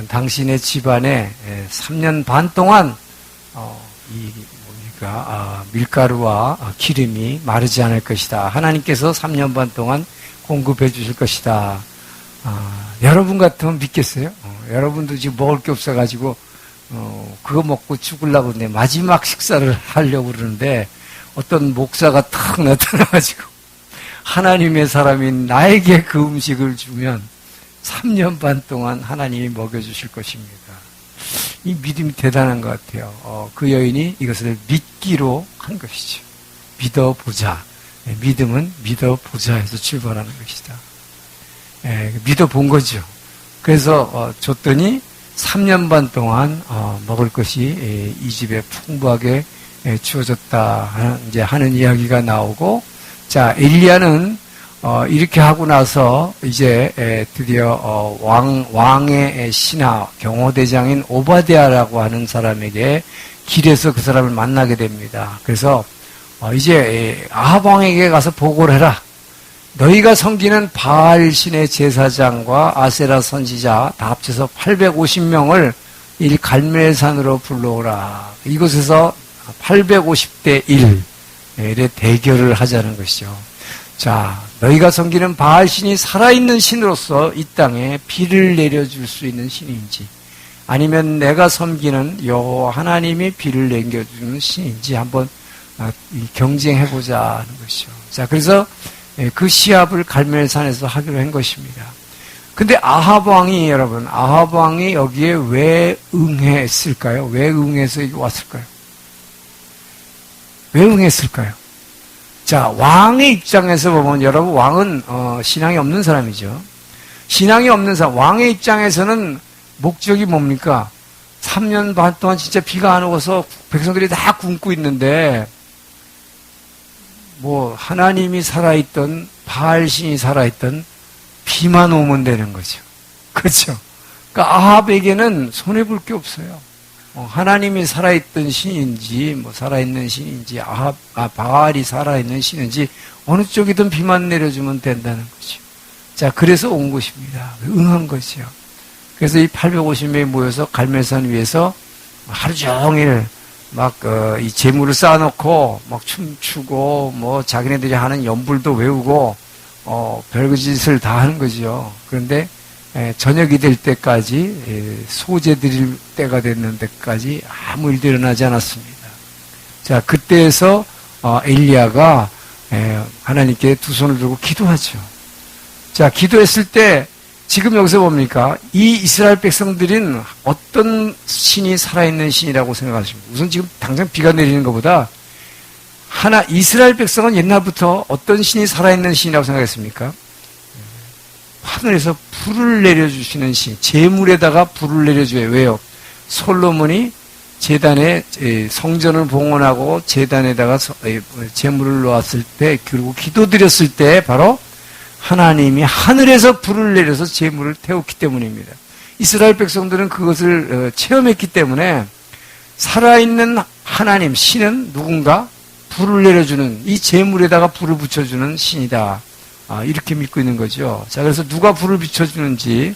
당신의 집안에 3년 반 동안 밀가루와 기름이 마르지 않을 것이다. 하나님께서 3년 반 동안 공급해 주실 것이다. 여러분 같으면 믿겠어요? 여러분도 지금 먹을 게 없어가지고 그거 먹고 죽으려고 그러는데 마지막 식사를 하려고 그러는데 어떤 목사가 탁 나타나가지고 하나님의 사람인 나에게 그 음식을 주면 3년 반 동안 하나님이 먹여주실 것입니다. 이 믿음이 대단한 것 같아요. 그 여인이 이것을 믿기로 한 것이죠. 믿어보자. 믿음은 믿어보자 해서 출발하는 것이다. 믿어본 거죠. 그래서 줬더니 3년 반 동안 먹을 것이 이 집에 풍부하게 주어졌다 하는 이야기가 나오고, 자, 엘리야는 이렇게 하고 나서 이제 드디어 왕의 신하 경호대장인 오바댜라고 하는 사람에게 길에서 그 사람을 만나게 됩니다. 그래서 이제 아합 왕에게 가서 보고를 해라. 너희가 섬기는 바알 신의 제사장과 아세라 선지자 다 합쳐서 850명을 이 갈멜산으로 불러오라. 이곳에서 850대 1의 대결을 하자는 것이죠. 자, 너희가 섬기는 바알 신이 살아있는 신으로서 이 땅에 비를 내려줄 수 있는 신인지, 아니면 내가 섬기는 여호와 하나님이 비를 내려주는 신인지 한번 경쟁해보자 하는 것이죠. 자, 그래서 그 시합을 갈멜산에서 하기로 한 것입니다. 근데 아합 왕이, 여러분, 아합 왕이 여기에 왜 응했을까요? 왜 응해서 왔을까요? 왜 응했을까요? 자, 왕의 입장에서 보면, 여러분, 왕은 신앙이 없는 사람이죠. 신앙이 없는 사람, 왕의 입장에서는 목적이 뭡니까? 3년 반 동안 진짜 비가 안 오고서 백성들이 다 굶고 있는데, 뭐 하나님이 살아있던 바알신이 살아있던 비만 오면 되는 거죠. 그렇죠? 그러니까 아합에게는 손해볼 게 없어요. 하나님이 살아있던 신인지 뭐 살아있는 신인지 바알이 살아있는 신인지 어느 쪽이든 비만 내려주면 된다는 거죠. 자, 그래서 온 것입니다. 응한 거죠. 그래서 이 850명이 모여서 갈멜산 위에서 하루 종일 막 이 재물을 쌓아놓고 막 춤추고 뭐 자기네들이 하는 연불도 외우고 별짓을 다 하는 거죠. 그런데 저녁이 될 때까지, 소재 드릴 때가 됐는 데까지 아무 일도 일어나지 않았습니다. 자, 그때에서 엘리야가 하나님께 두 손을 들고 기도하죠. 자, 기도했을 때 지금 여기서 뭡니까? 이 이스라엘 백성들은 어떤 신이 살아있는 신이라고 생각하십니까? 우선 지금 당장 비가 내리는 것보다 이스라엘 백성은 옛날부터 어떤 신이 살아있는 신이라고 생각했습니까? 하늘에서 불을 내려주시는 신, 재물에다가 불을 내려줘요. 왜요? 솔로몬이 제단에 성전을 봉헌하고 제단에다가 재물을 놓았을 때, 그리고 기도드렸을 때 바로 하나님이 하늘에서 불을 내려서 재물을 태웠기 때문입니다. 이스라엘 백성들은 그것을 체험했기 때문에 살아있는 하나님, 신은 누군가 불을 내려주는, 이 재물에다가 불을 붙여주는 신이다. 이렇게 믿고 있는 거죠. 자, 그래서 누가 불을 비춰주는지,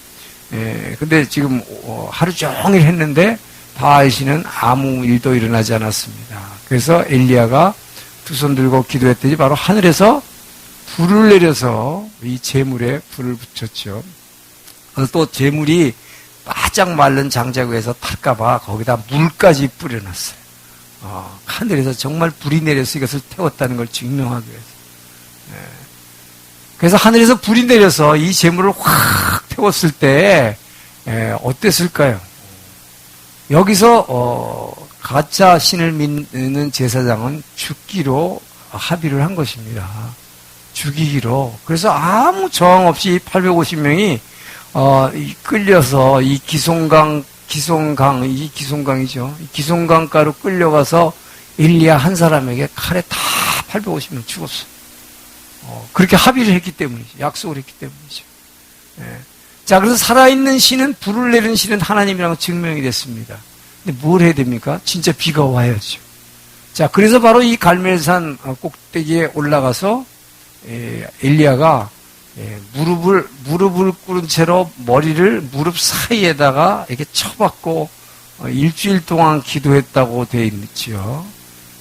근데 지금 하루 종일 했는데 바알 신은 아무 일도 일어나지 않았습니다. 그래서 엘리야가 두 손 들고 기도했더니 바로 하늘에서 불을 내려서 이 재물에 불을 붙였죠. 그래서 또 재물이 바짝 마른 장작 위에서 탈까봐 거기다 물까지 뿌려놨어요. 하늘에서 정말 불이 내려서 이것을 태웠다는 걸 증명하기 위해서. 그래서 하늘에서 불이 내려서 이 재물을 확 태웠을 때 어땠을까요? 여기서 가짜 신을 믿는 제사장은 죽기로 합의를 한 것입니다. 죽이기로. 그래서 아무 저항 없이 850명이 끌려서 이 기송강이죠. 이 기송강가로 끌려가서 엘리야 한 사람에게 칼에 다 850명 죽었어요. 그렇게 합의를 했기 때문이죠. 약속을 했기 때문이죠. 자, 그래서 살아있는 신은, 불을 내리는 신은 하나님이라고 증명이 됐습니다. 근데 뭘 해야 됩니까? 진짜 비가 와야죠. 자, 그래서 바로 이 갈멜산 꼭대기에 올라가서 엘리야가 무릎을 꿇은 채로 머리를 무릎 사이에다가 이렇게 쳐박고 일주일 동안 기도했다고 되어 있죠.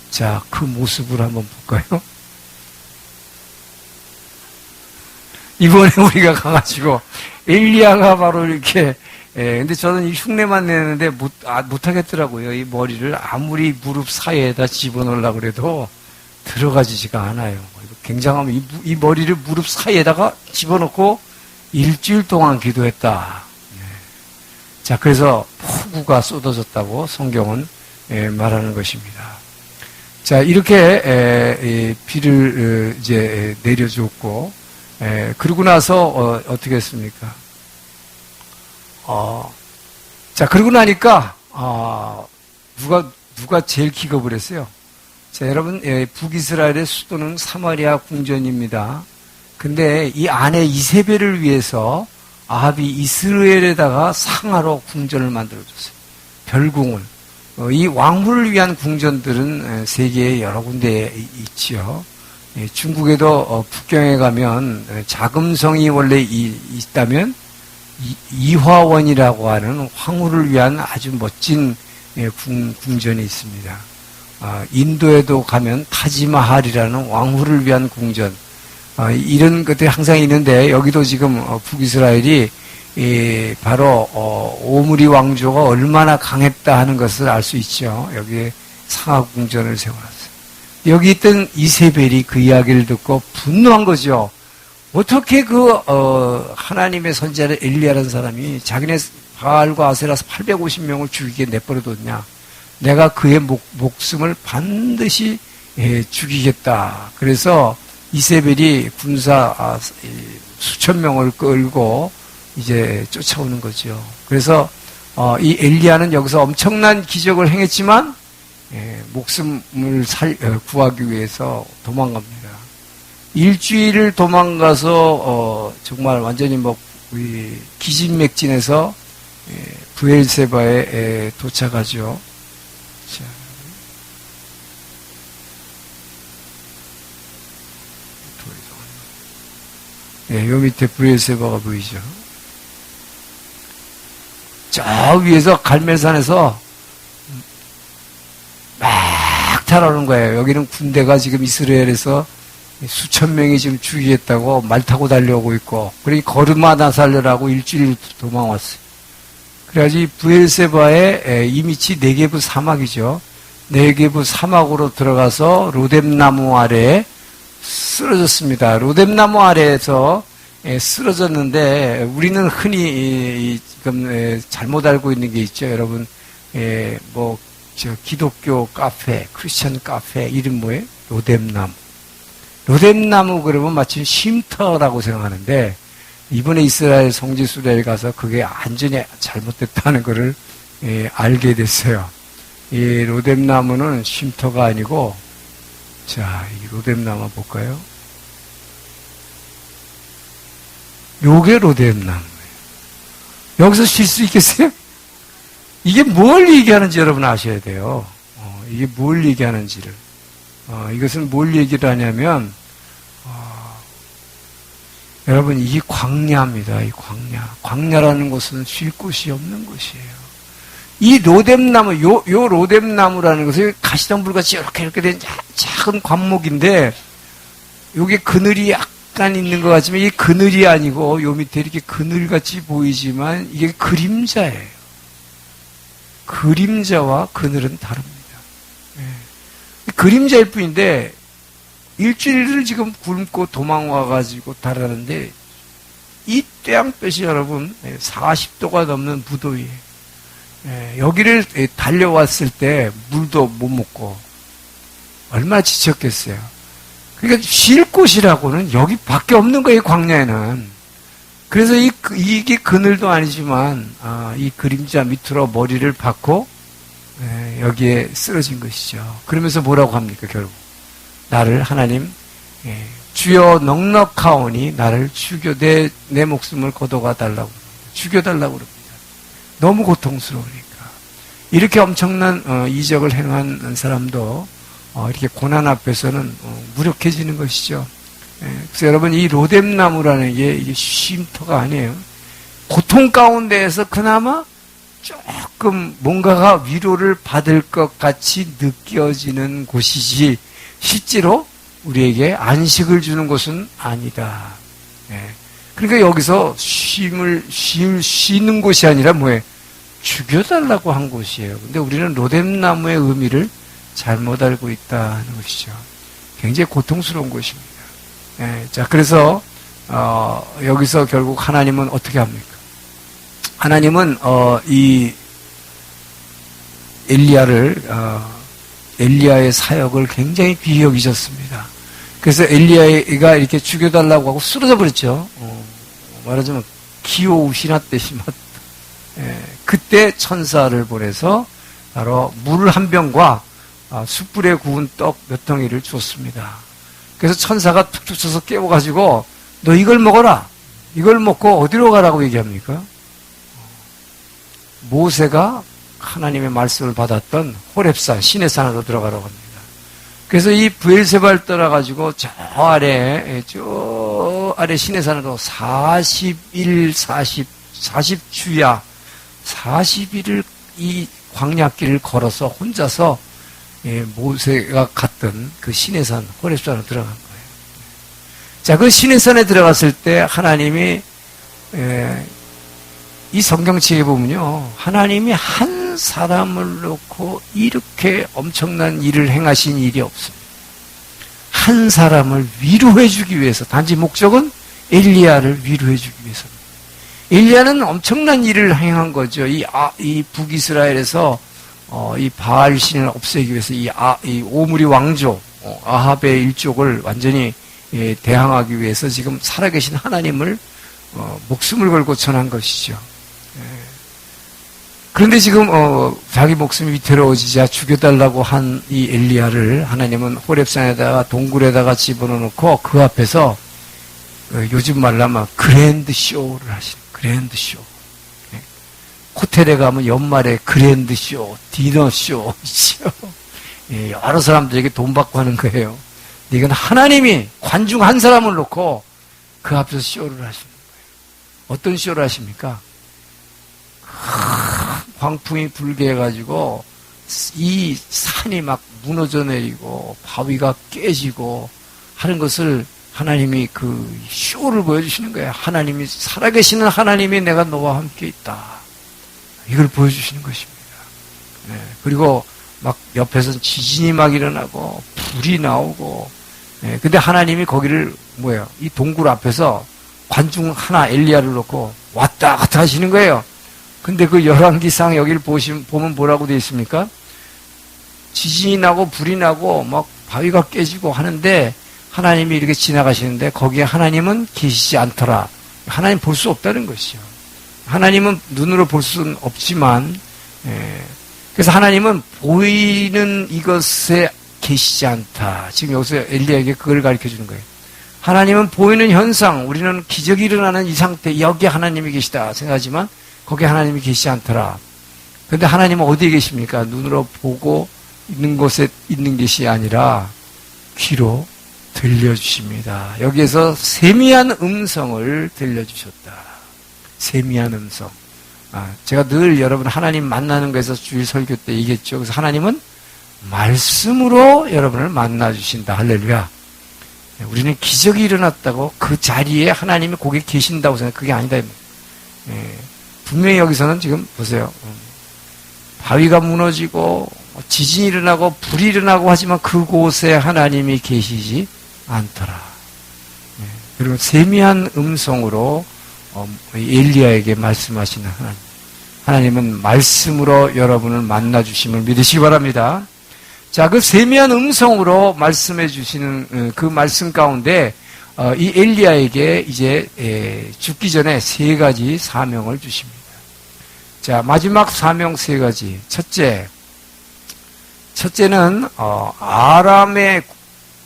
자, 그 모습을 한번 볼까요? 이번에 우리가 가가지고 엘리야가 바로 이렇게 근데 저는 이 흉내만 내는데 못하겠더라고요. 이 머리를 아무리 무릎 사이에다 집어넣으려고 그래도 들어가지지가 않아요. 굉장하면 이 머리를 무릎 사이에다가 집어넣고 일주일 동안 기도했다. 자, 그래서 폭우가 쏟아졌다고 성경은 말하는 것입니다. 자, 이렇게 비를 이제 내려줬고, 그러고 나서 어떻게 했습니까? 자, 그러고 나니까 누가 제일 기겁을 했어요? 자, 여러분, 북이스라엘의 수도는 사마리아 궁전입니다. 근데 이 아내 이세벨을 위해서 아합이 이스라엘에다가 상하로 궁전을 만들어줬어요. 별궁을. 이 왕후를 위한 궁전들은 세계에 여러 군데에 있지요. 중국에도 북경에 가면 자금성이 원래 있다면 이화원이라고 하는 황후를 위한 아주 멋진 궁전이 있습니다. 인도에도 가면 타지마할이라는 왕후를 위한 궁전, 이런 것들이 항상 있는데, 여기도 지금 북이스라엘이 바로 오므리 왕조가 얼마나 강했다 하는 것을 알 수 있죠. 여기에 상하궁전을 세워놨어요. 여기 있던 이세벨이 그 이야기를 듣고 분노한 거죠. 어떻게 하나님의 선지자 엘리야라는 사람이 자기네 바알과 아세라서 850명을 죽이게 내버려뒀냐. 내가 그의 목숨을 반드시 죽이겠다. 그래서 이세벨이 군사 수천 명을 끌고 이제 쫓아오는 거죠. 그래서 이 엘리야는 여기서 엄청난 기적을 행했지만 목숨을 구하기 위해서 도망갑니다. 일주일을 도망가서 정말 완전히 기진맥진해서 브엘세바에 도착하죠. 자. 요 밑에 브엘세바가 보이죠. 저 위에서 갈멜산에서 막 달아오는 거예요. 여기는 군대가 지금 이스라엘에서 수천 명이 지금 죽이겠다고 말 타고 달려오고 있고, 그러니 걸음마다 살려라고 일주일 도망왔어요. 그래가지고 브엘세바의 이 밑이 네게브 사막이죠. 네게브 사막으로 들어가서 로뎀나무 아래에 쓰러졌습니다. 로뎀나무 아래에서 쓰러졌는데, 우리는 흔히 지금 잘못 알고 있는 게 있죠. 여러분, 기독교 카페, 크리스천 카페 이름 뭐예요? 로뎀나무. 로뎀나무 그러면 마침 쉼터라고 생각하는데, 이번에 이스라엘 성지순례에 가서 그게 완전히 잘못됐다는 것을 알게 됐어요. 이 로뎀나무는 쉼터가 아니고, 자, 이 로뎀나무 볼까요? 요게 로뎀나무예요. 여기서 쉴 수 있겠어요? 이게 뭘 얘기하는지 여러분 아셔야 돼요. 이게 뭘 얘기하는지를. 이것은 뭘 얘기를 하냐면, 여러분, 이게 광야입니다. 이 광야. 광야라는 곳은 쉴 곳이 없는 곳이에요. 이 로뎀나무, 요 로뎀나무라는 것은 가시덤불같이 이렇게 된 작은 관목인데, 요게 그늘이 약간 있는 것 같지만, 이게 그늘이 아니고, 요 밑에 이렇게 그늘같이 보이지만, 이게 그림자예요. 그림자와 그늘은 다릅니다. 그림자일 뿐인데, 일주일을 지금 굶고 도망와가지고 달아나는데, 이 떼양볕이 여러분 40도가 넘는 무더위에 여기를 달려왔을 때 물도 못 먹고 얼마나 지쳤겠어요. 그러니까 쉴 곳이라고는 여기밖에 없는 거예요, 광야에는. 그래서 이게 그늘도 아니지만 이 그림자 밑으로 머리를 박고 여기에 쓰러진 것이죠. 그러면서 뭐라고 합니까, 결국? 나를 하나님, 주여 넉넉하오니 나를 내 목숨을 걷어가 달라고, 죽여달라고 그럽니다. 너무 고통스러우니까. 이렇게 엄청난 이적을 행한 사람도 이렇게 고난 앞에서는 무력해지는 것이죠. 그래서 여러분, 이 로뎀나무라는 게 이게 쉼터가 아니에요. 고통 가운데에서 그나마 조금 뭔가가 위로를 받을 것 같이 느껴지는 곳이지, 실제로 우리에게 안식을 주는 곳은 아니다. 그러니까 여기서 쉬는 곳이 아니라 뭐예요? 죽여달라고 한 곳이에요. 근데 우리는 로뎀나무의 의미를 잘못 알고 있다는 것이죠. 굉장히 고통스러운 것입니다. 예, 자, 그래서 여기서 결국 하나님은 어떻게 합니까? 하나님은 이 엘리야의 사역을 굉장히 귀히 여기셨습니다. 그래서 엘리야가 이렇게 죽여달라고 하고 쓰러져 버렸죠. 말하자면 기호우시나떼시마. 예, 그때 천사를 보내서 바로 물 한 병과 숯불에 구운 떡 몇 덩이를 줬습니다. 그래서 천사가 툭툭 쳐서 깨워가지고 너 이걸 먹어라. 이걸 먹고 어디로 가라고 얘기합니까? 모세가 하나님의 말씀을 받았던 호렙산 시내산으로 들어가라고 합니다. 그래서 이 브엘세바를 떠나가지고 저 아래 시내산으로 40주야 40일을 이 광야길을 걸어서 혼자서 모세가 갔던 그 시내산 호렙산으로 들어간 거예요. 자, 그 시내산에 들어갔을 때 하나님이 이 성경책에 보면요, 하나님이 한 사람을 놓고 이렇게 엄청난 일을 행하신 일이 없습니다. 한 사람을 위로해주기 위해서, 단지 목적은 엘리야를 위로해주기 위해서입니다. 엘리야는 엄청난 일을 행한 거죠. 이 북이스라엘에서 이 바알 신을 없애기 위해서 이 오므리 왕조 아합의 일족을 완전히 대항하기 위해서 지금 살아계신 하나님을 목숨을 걸고 전한 것이죠. 그런데 지금 자기 목숨이 위태로워지자 죽여달라고 한 이 엘리야를 하나님은 호렙산에다가 동굴에다가 집어넣고 그 앞에서 요즘 말로 하면 그랜드 쇼를 하시는 그랜드 쇼. 호텔에 가면 연말에 그랜드 쇼, 디너 쇼 있죠. 여러 사람들에게 돈 받고 하는 거예요. 이건 하나님이 관중 한 사람을 놓고 그 앞에서 쇼를 하시는 거예요. 어떤 쇼를 하십니까? 광풍이 불게 해가지고 이 산이 막 무너져 내리고 바위가 깨지고 하는 것을 하나님이 그 쇼를 보여주시는 거예요. 하나님이 살아계시는 하나님이 내가 너와 함께 있다. 이걸 보여주시는 것입니다. 네. 그리고 막 옆에서 지진이 막 일어나고 불이 나오고. 네. 근데 하나님이 거기를 이 동굴 앞에서 관중 하나 엘리야를 놓고 왔다 갔다 하시는 거예요. 근데 그 열왕기상 여기를 보면 뭐라고 되어 있습니까? 지진이 나고 불이 나고 막 바위가 깨지고 하는데 하나님이 이렇게 지나가시는데 거기에 하나님은 계시지 않더라. 하나님 볼 수 없다는 것이요. 하나님은 눈으로 볼 수는 없지만, 그래서 하나님은 보이는 이것에 계시지 않다. 지금 여기서 엘리야에게 그걸 가르쳐 주는 거예요. 하나님은 보이는 현상, 우리는 기적이 일어나는 이 상태, 여기 하나님이 계시다 생각하지만 거기에 하나님이 계시지 않더라. 그런데 하나님은 어디에 계십니까? 눈으로 보고 있는 곳에 있는 것이 아니라 귀로 들려주십니다. 여기에서 세미한 음성을 들려주셨다. 세미한 음성. 제가 늘 여러분 하나님 만나는 거에서 주일 설교 때 얘기했죠. 그래서 하나님은 말씀으로 여러분을 만나주신다. 할렐루야. 우리는 기적이 일어났다고 그 자리에 하나님이 거기 계신다고 생각해. 그게 아니다. 분명히 여기서는 지금 보세요. 바위가 무너지고 지진이 일어나고 불이 일어나고 하지만 그곳에 하나님이 계시지 않더라. 그리고 세미한 음성으로 엘리야에게 말씀하시는 하나님. 하나님은 말씀으로 여러분을 만나주심을 믿으시기 바랍니다. 자, 그 세미한 음성으로 말씀해 주시는 그 말씀 가운데 이 엘리야에게 이제 죽기 전에 3가지 사명을 주십니다. 자, 마지막 사명 3가지. 첫째는 아람의,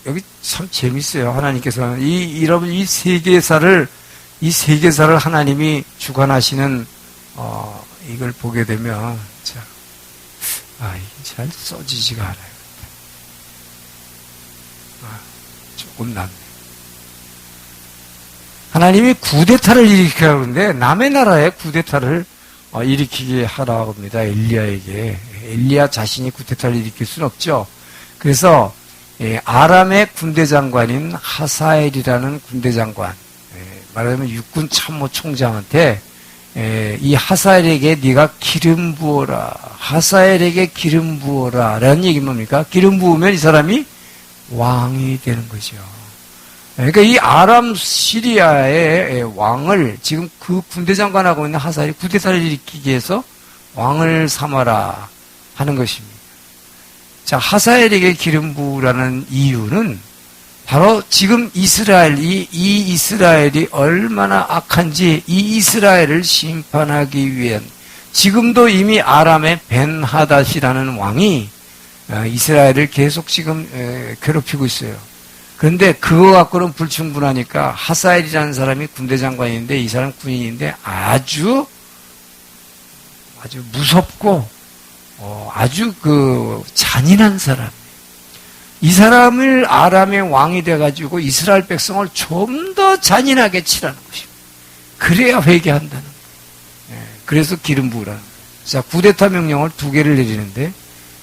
여기 참 재밌어요. 하나님께서는 여러분 이 세계사를 하나님이 주관하시는 이걸 보게 되면 이게 잘 써지지가 않아요. 조금 낫네. 하나님이 쿠데타를 일으키라고 하는데 남의 나라에 쿠데타를 일으키게 하라고 합니다. 엘리야에게. 엘리야 자신이 쿠데타를 일으킬 수는 없죠. 그래서 아람의 군대 장관인 하사엘이라는 군대 장관, 말하자면 육군 참모총장한테 이 하사엘에게 네가 기름 부어라. 하사엘에게 기름 부어라. 라는 얘기 뭡니까? 기름 부으면 이 사람이 왕이 되는 거죠. 그러니까 이 아람 시리아의 왕을 지금 그 군대 장관하고 있는 하사엘이 쿠데타를 일으키기 위해서 왕을 삼아라 하는 것입니다. 자, 하사엘에게 기름 부으라는 이유는 바로 지금 이 이스라엘이 얼마나 악한지 이 이스라엘을 심판하기 위한, 지금도 이미 아람의 벤하닷이라는 왕이 이스라엘을 계속 지금 괴롭히고 있어요. 그런데 그거 갖고는 불충분하니까 하사엘이라는 사람이 군대 장관인데, 이 사람 군인인데 아주 무섭고 아주 잔인한 사람. 이 사람을 아람의 왕이 돼가지고 이스라엘 백성을 좀 더 잔인하게 치라는 것입니다. 그래야 회개한다는 거예요. 그래서 기름 부으라는 거예요. 자, 쿠데타 명령을 2개를 내리는데,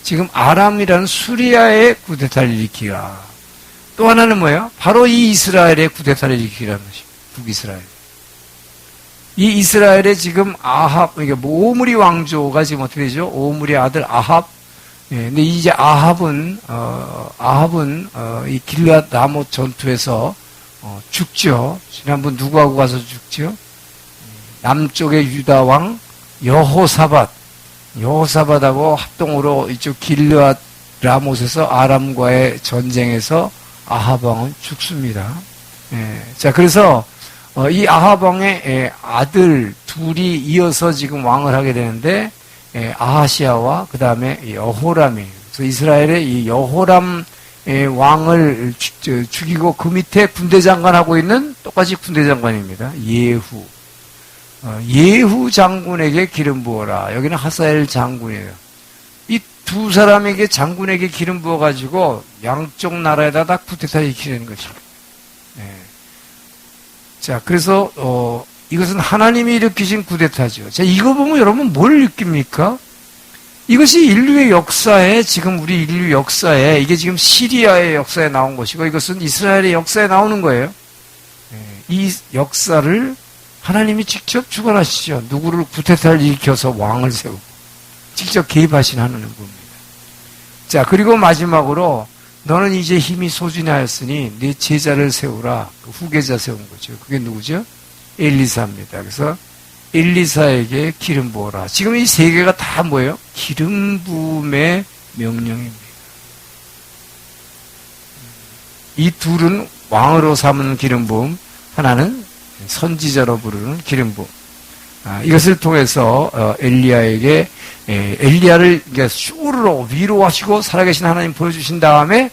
지금 아람이라는 수리아의 쿠데타를 일으키라. 또 하나는 뭐예요? 바로 이 이스라엘의 쿠데타를 일으키라는 것입니다. 북이스라엘. 이 이스라엘의 지금 이게 오므리 왕조가 지금 어떻게 되죠? 오므리 아들 아합. 근데 이제 아합은 이 길앗 라못 전투에서 죽죠. 지난번 누구하고 가서 죽죠? 남쪽의 유다 왕 여호사밧하고 합동으로 이쪽 길앗 라못에서 아람과의 전쟁에서 아합 왕은 죽습니다. 자, 그래서 이 아합 왕의 아들 둘이 이어서 지금 왕을 하게 되는데, 아하시아와 그 다음에 여호람이, 그래서 이스라엘의 이 여호람 왕을 죽이고 그 밑에 군대 장관하고 있는 똑같이 군대 장관입니다. 예후 장군에게 기름 부어라. 여기는 하사엘 장군이에요. 이 두 사람에게 장군에게 기름 부어가지고 양쪽 나라에다 다 쿠데타를 일으키는 것입니다. 자, 그래서 이것은 하나님이 일으키신 쿠데타죠. 자, 이거 보면 여러분 뭘 느낍니까? 이것이 인류의 역사에, 지금 우리 인류 역사에, 이게 지금 시리아의 역사에 나온 것이고, 이것은 이스라엘의 역사에 나오는 거예요. 이 역사를 하나님이 직접 주관하시죠. 누구를 쿠데타를 일으켜서 왕을 세우고 직접 개입하신 하나님 겁니다. 자, 그리고 마지막으로 너는 이제 힘이 소진하였으니 네 제자를 세우라. 그 후계자 세운 거죠. 그게 누구죠? 엘리사입니다. 그래서 엘리사에게 기름 부어라. 지금 이 3개가 다 뭐예요? 기름 부음의 명령입니다. 이 둘은 왕으로 삼은 기름 부음, 하나는 선지자로 부르는 기름 부음. 이것을 통해서 엘리야에게 엘리야를 슈르로 위로하시고 살아계신 하나님 보여주신 다음에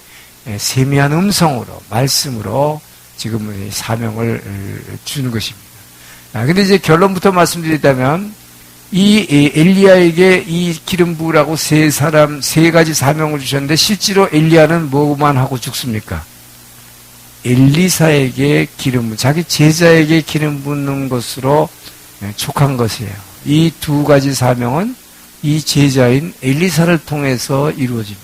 세미한 음성으로, 말씀으로 지금 사명을 주는 것입니다. 근데 이제 결론부터 말씀드리자면, 이 엘리야에게 이 기름 부으라고 3가지 사명을 주셨는데, 실제로 엘리야는 뭐만 하고 죽습니까? 엘리사에게 자기 제자에게 기름 붓는 것으로 촉한 것이에요. 이 2가지 사명은 이 제자인 엘리사를 통해서 이루어집니다.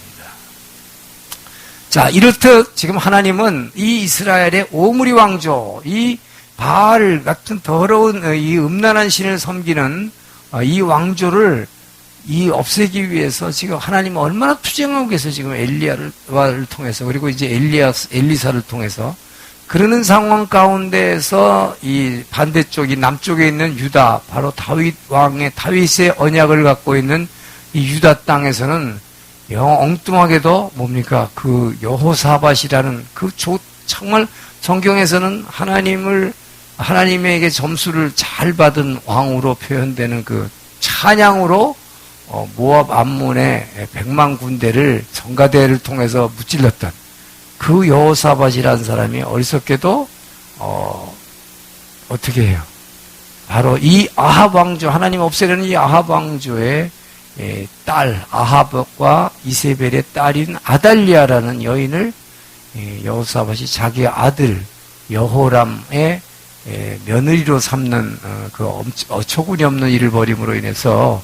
자, 이렇듯 지금 하나님은 이 이스라엘의 오므리 왕조, 이 바알 같은 더러운 이 음란한 신을 섬기는 이 왕조를 없애기 위해서 지금 하나님은 얼마나 투쟁하고 계세요. 지금 엘리야를 통해서, 그리고 이제 엘리사를 통해서. 그러는 상황 가운데에서 이 반대쪽, 이 남쪽에 있는 유다, 바로 다윗의 언약을 갖고 있는 이 유다 땅에서는 엉뚱하게도 뭡니까? 그 여호사밧이라는 정말 성경에서는 하나님에게 점수를 잘 받은 왕으로 표현되는 그 찬양으로 모압 암몬의 100만 군대를 정가대를 통해서 무찔렀던 그 여호사밧이라는 사람이 어리석게도 어떻게 해요? 바로 이 아합 왕조, 하나님 없애려는 이 아합 왕조의 딸 아합과 이세벨의 딸인 아달리아라는 여인을 여호사밧이 자기 아들 여호람의 며느리로 삼는 그 어처구니 없는 일을 벌임으로 인해서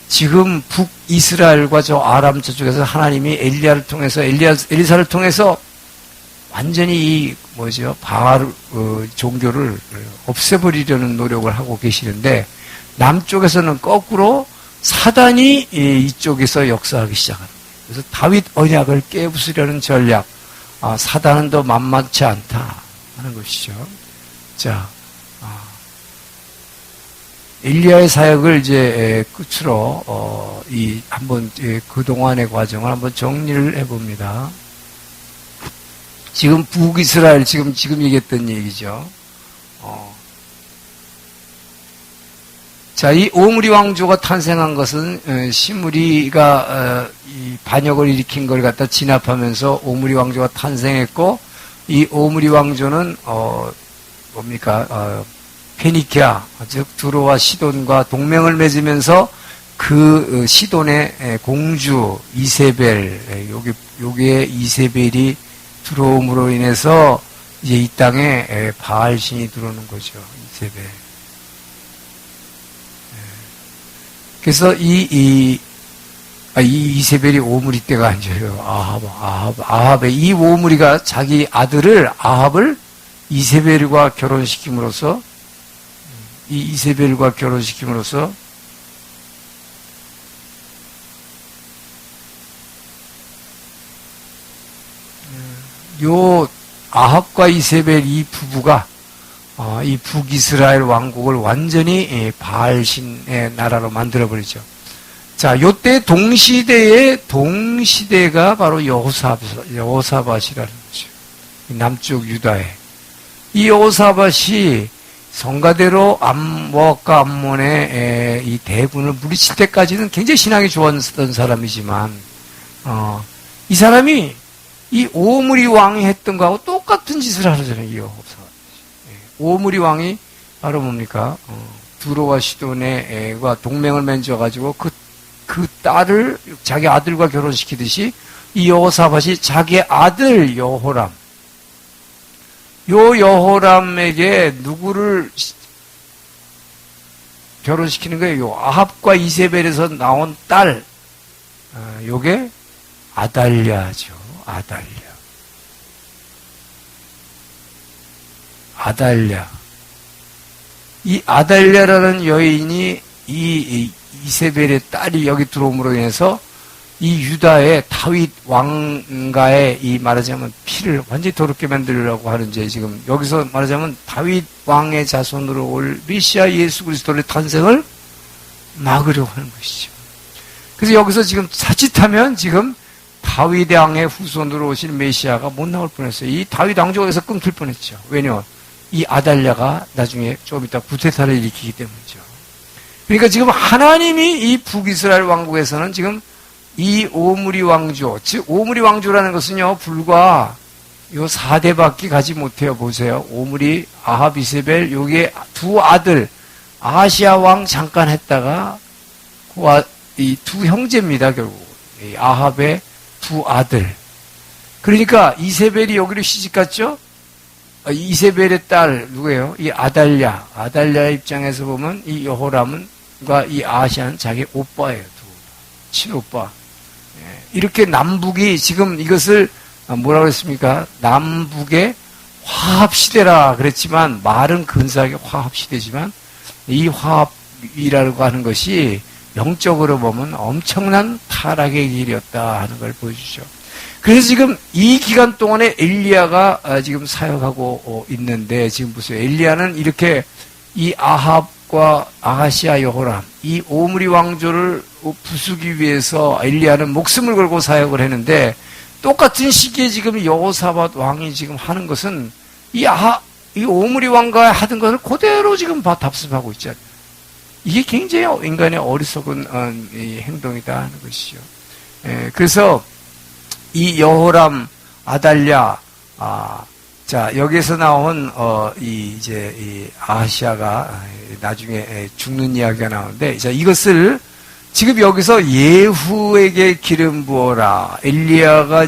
지금 북이스라엘과 저 아람 저쪽에서 하나님이 엘리사를 통해서 완전히 바알 종교를 없애버리려는 노력을 하고 계시는데, 남쪽에서는 거꾸로 사단이 이쪽에서 역사하기 시작합니다. 그래서 다윗 언약을 깨부수려는 전략, 사단은 더 만만치 않다 하는 것이죠. 자, 엘리야의 사역을 이제 끝으로 한번 그 동안의 과정을 한번 정리를 해봅니다. 지금 북이스라엘 지금 얘기했던 얘기죠. 자, 이 오므리 왕조가 탄생한 것은 시므리가 이 반역을 일으킨 걸 갖다 진압하면서 오므리 왕조가 탄생했고, 이 오므리 왕조는 페니키아, 즉 두로와 시돈과 동맹을 맺으면서 그 시돈의 공주 이세벨, 요게 이세벨이 들어옴으로 인해서 이제 이 땅에 바알신이 들어오는 거죠. 이세벨. 그래서 이 이세벨이 오므리 때가 아니에요. 아합의 이 오므리가 자기 아합을 이세벨과 결혼시킴으로써 요 아합과 이세벨 이 부부가 이 북이스라엘 왕국을 완전히 바알신의 나라로 만들어버리죠. 자, 요때 동시대가 바로 여호사밧이라는 거죠. 남쪽 유다에. 이 여호사밧이 성가대로 모압과 암몬의 이 대군을 물리칠 때까지는 굉장히 신앙이 좋았던 사람이지만, 이 사람이 이 오므리 왕이 했던 거하고 똑같은 짓을 하잖아요, 이 여호사밧. 오므리 왕이 바로 뭡니까? 두로와 시돈과 동맹을 맺어가지고 그 딸을 자기 아들과 결혼시키듯이 이 여호사밧이 자기 아들 여호람에게 누구를 결혼시키는 거예요? 요 아합과 이세벨에서 나온 딸, 요게 아달랴죠. 아달랴. 이 아달랴라는 여인이 이 이세벨의 딸이 여기 들어옴으로 인해서 이 유다의 다윗 왕가의 이 말하자면 피를 완전히 더럽게 만들려고 하는지 지금 여기서 말하자면 다윗 왕의 자손으로 올 메시아 예수 그리스도의 탄생을 막으려고 하는 것이죠. 그래서 여기서 지금 자칫하면 지금 다윗 왕의 후손으로 오실 메시아가 못 나올 뻔했어요. 이 다윗 왕조가 여기서 끊길 뻔했죠. 왜냐? 이 아달랴가 나중에 조금 이따 구테타를 일으키기 때문이죠. 그러니까 지금 하나님이 이 북이스라엘 왕국에서는 지금 이 오므리 왕조, 즉 오므리 왕조라는 것은요 불과 요 4대밖에 가지 못해요. 보세요. 오므리, 아합, 이세벨, 요게 두 아들 아하시아 왕 잠깐 했다가 이 두 형제입니다. 결국 이 아합의 두 아들. 그러니까 이세벨이 여기로 시집갔죠. 이세벨의 딸 누구예요? 이 아달랴의 입장에서 보면 이 여호람과 이 아하시아는 자기 오빠예요. 친오빠. 이렇게 남북이 지금 이것을 뭐라고 했습니까? 남북의 화합시대라 그랬지만 말은 근사하게 화합시대지만 이 화합이라고 하는 것이 영적으로 보면 엄청난 타락의 길이었다 하는 걸 보여주죠. 그래서 지금 이 기간 동안에 엘리야가 지금 사역하고 있는데 지금 보세요. 엘리야는 이렇게 이 아합과 아하시아 여호람 이 오므리 왕조를 부수기 위해서 엘리야는 목숨을 걸고 사역을 했는데 똑같은 시기에 지금 여호사밧 왕이 지금 하는 것은 이 오므리 왕과 하던 것을 그대로 지금 답습하고 있잖아요. 이게 굉장히 인간의 어리석은 행동이다 하는 것이죠. 그래서 이 여호람, 아달랴, 자 여기에서 나온 이 아하시아가 나중에 죽는 이야기가 나오는데, 자 이것을 지금 여기서 예후에게 기름 부어라. 엘리야가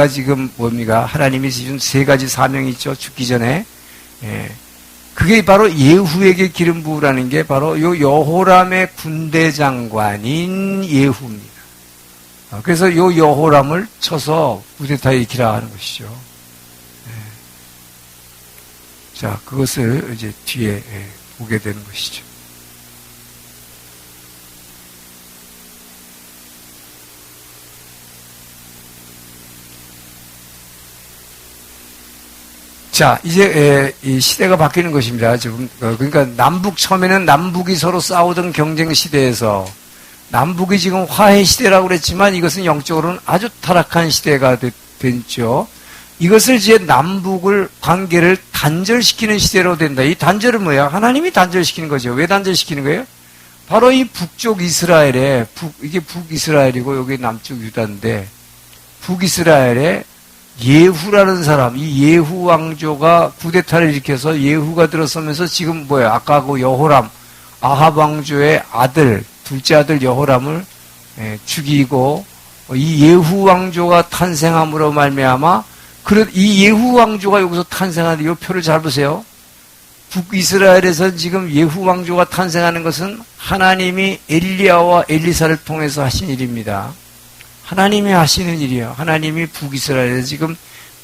지금 뭡니까? 하나님이 주신 세 가지 사명이 있죠. 죽기 전에. 그게 바로 예후에게 기름 부으라는 게 바로 요 여호람의 군대 장관인 예후입니다. 그래서 요 여호람을 쳐서 구데타에 일으키라 하는 것이죠. 자, 그것을 이제 뒤에 보게 되는 것이죠. 자, 이제 이 시대가 바뀌는 것입니다. 지금 그러니까 처음에는 남북이 서로 싸우던 경쟁 시대에서 남북이 지금 화해 시대라고 그랬지만 이것은 영적으로는 아주 타락한 시대가 됐죠. 이것을 이제 남북을 관계를 단절시키는 시대로 된다. 이 단절은 뭐야? 하나님이 단절시키는 거죠. 왜 단절시키는 거예요? 바로 이 북쪽 이스라엘에 이게 북이스라엘이고 여기 남쪽 유다인데 북이스라엘에 예후라는 사람, 이 예후 왕조가 쿠데타를 일으켜서 예후가 들어서면서 지금 뭐야? 아까 그 여호람, 아합 왕조의 아들, 둘째 아들 여호람을 죽이고 이 예후 왕조가 탄생함으로 말미암아 이 예후 왕조가 여기서 탄생하는 이 표를 잘 보세요. 북이스라엘에서 지금 예후 왕조가 탄생하는 것은 하나님이 엘리야와 엘리사를 통해서 하신 일입니다. 하나님이 하시는 일이에요. 하나님이 북이스라엘에서 지금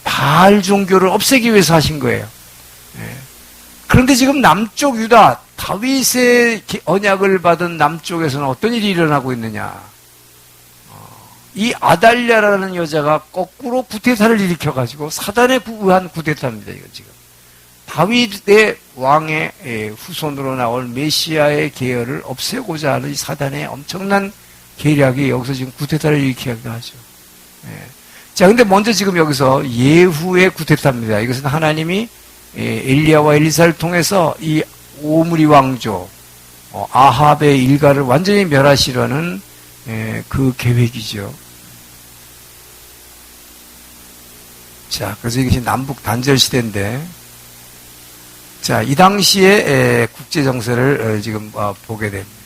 바알 종교를 없애기 위해서 하신 거예요. 그런데 지금 남쪽 유다, 다윗의 언약을 받은 남쪽에서는 어떤 일이 일어나고 있느냐. 이 아달랴라는 여자가 거꾸로 구테타를 일으켜가지고 사단에 의한 구테타입니다. 이거 지금. 다윗의 왕의 후손으로 나올 메시아의 계열을 없애고자 하는 이 사단의 엄청난 계략이 여기서 지금 구테타를 일으키게 하죠. 자, 근데 먼저 지금 여기서 예후의 구테타입니다. 이것은 하나님이 엘리야와 엘리사를 통해서 이 오므리 왕조, 아합의 일가를 완전히 멸하시려는 그 계획이죠. 자, 그래서 이것이 남북 단절 시대인데, 자, 이 당시에 국제 정세를 지금 보게 됩니다.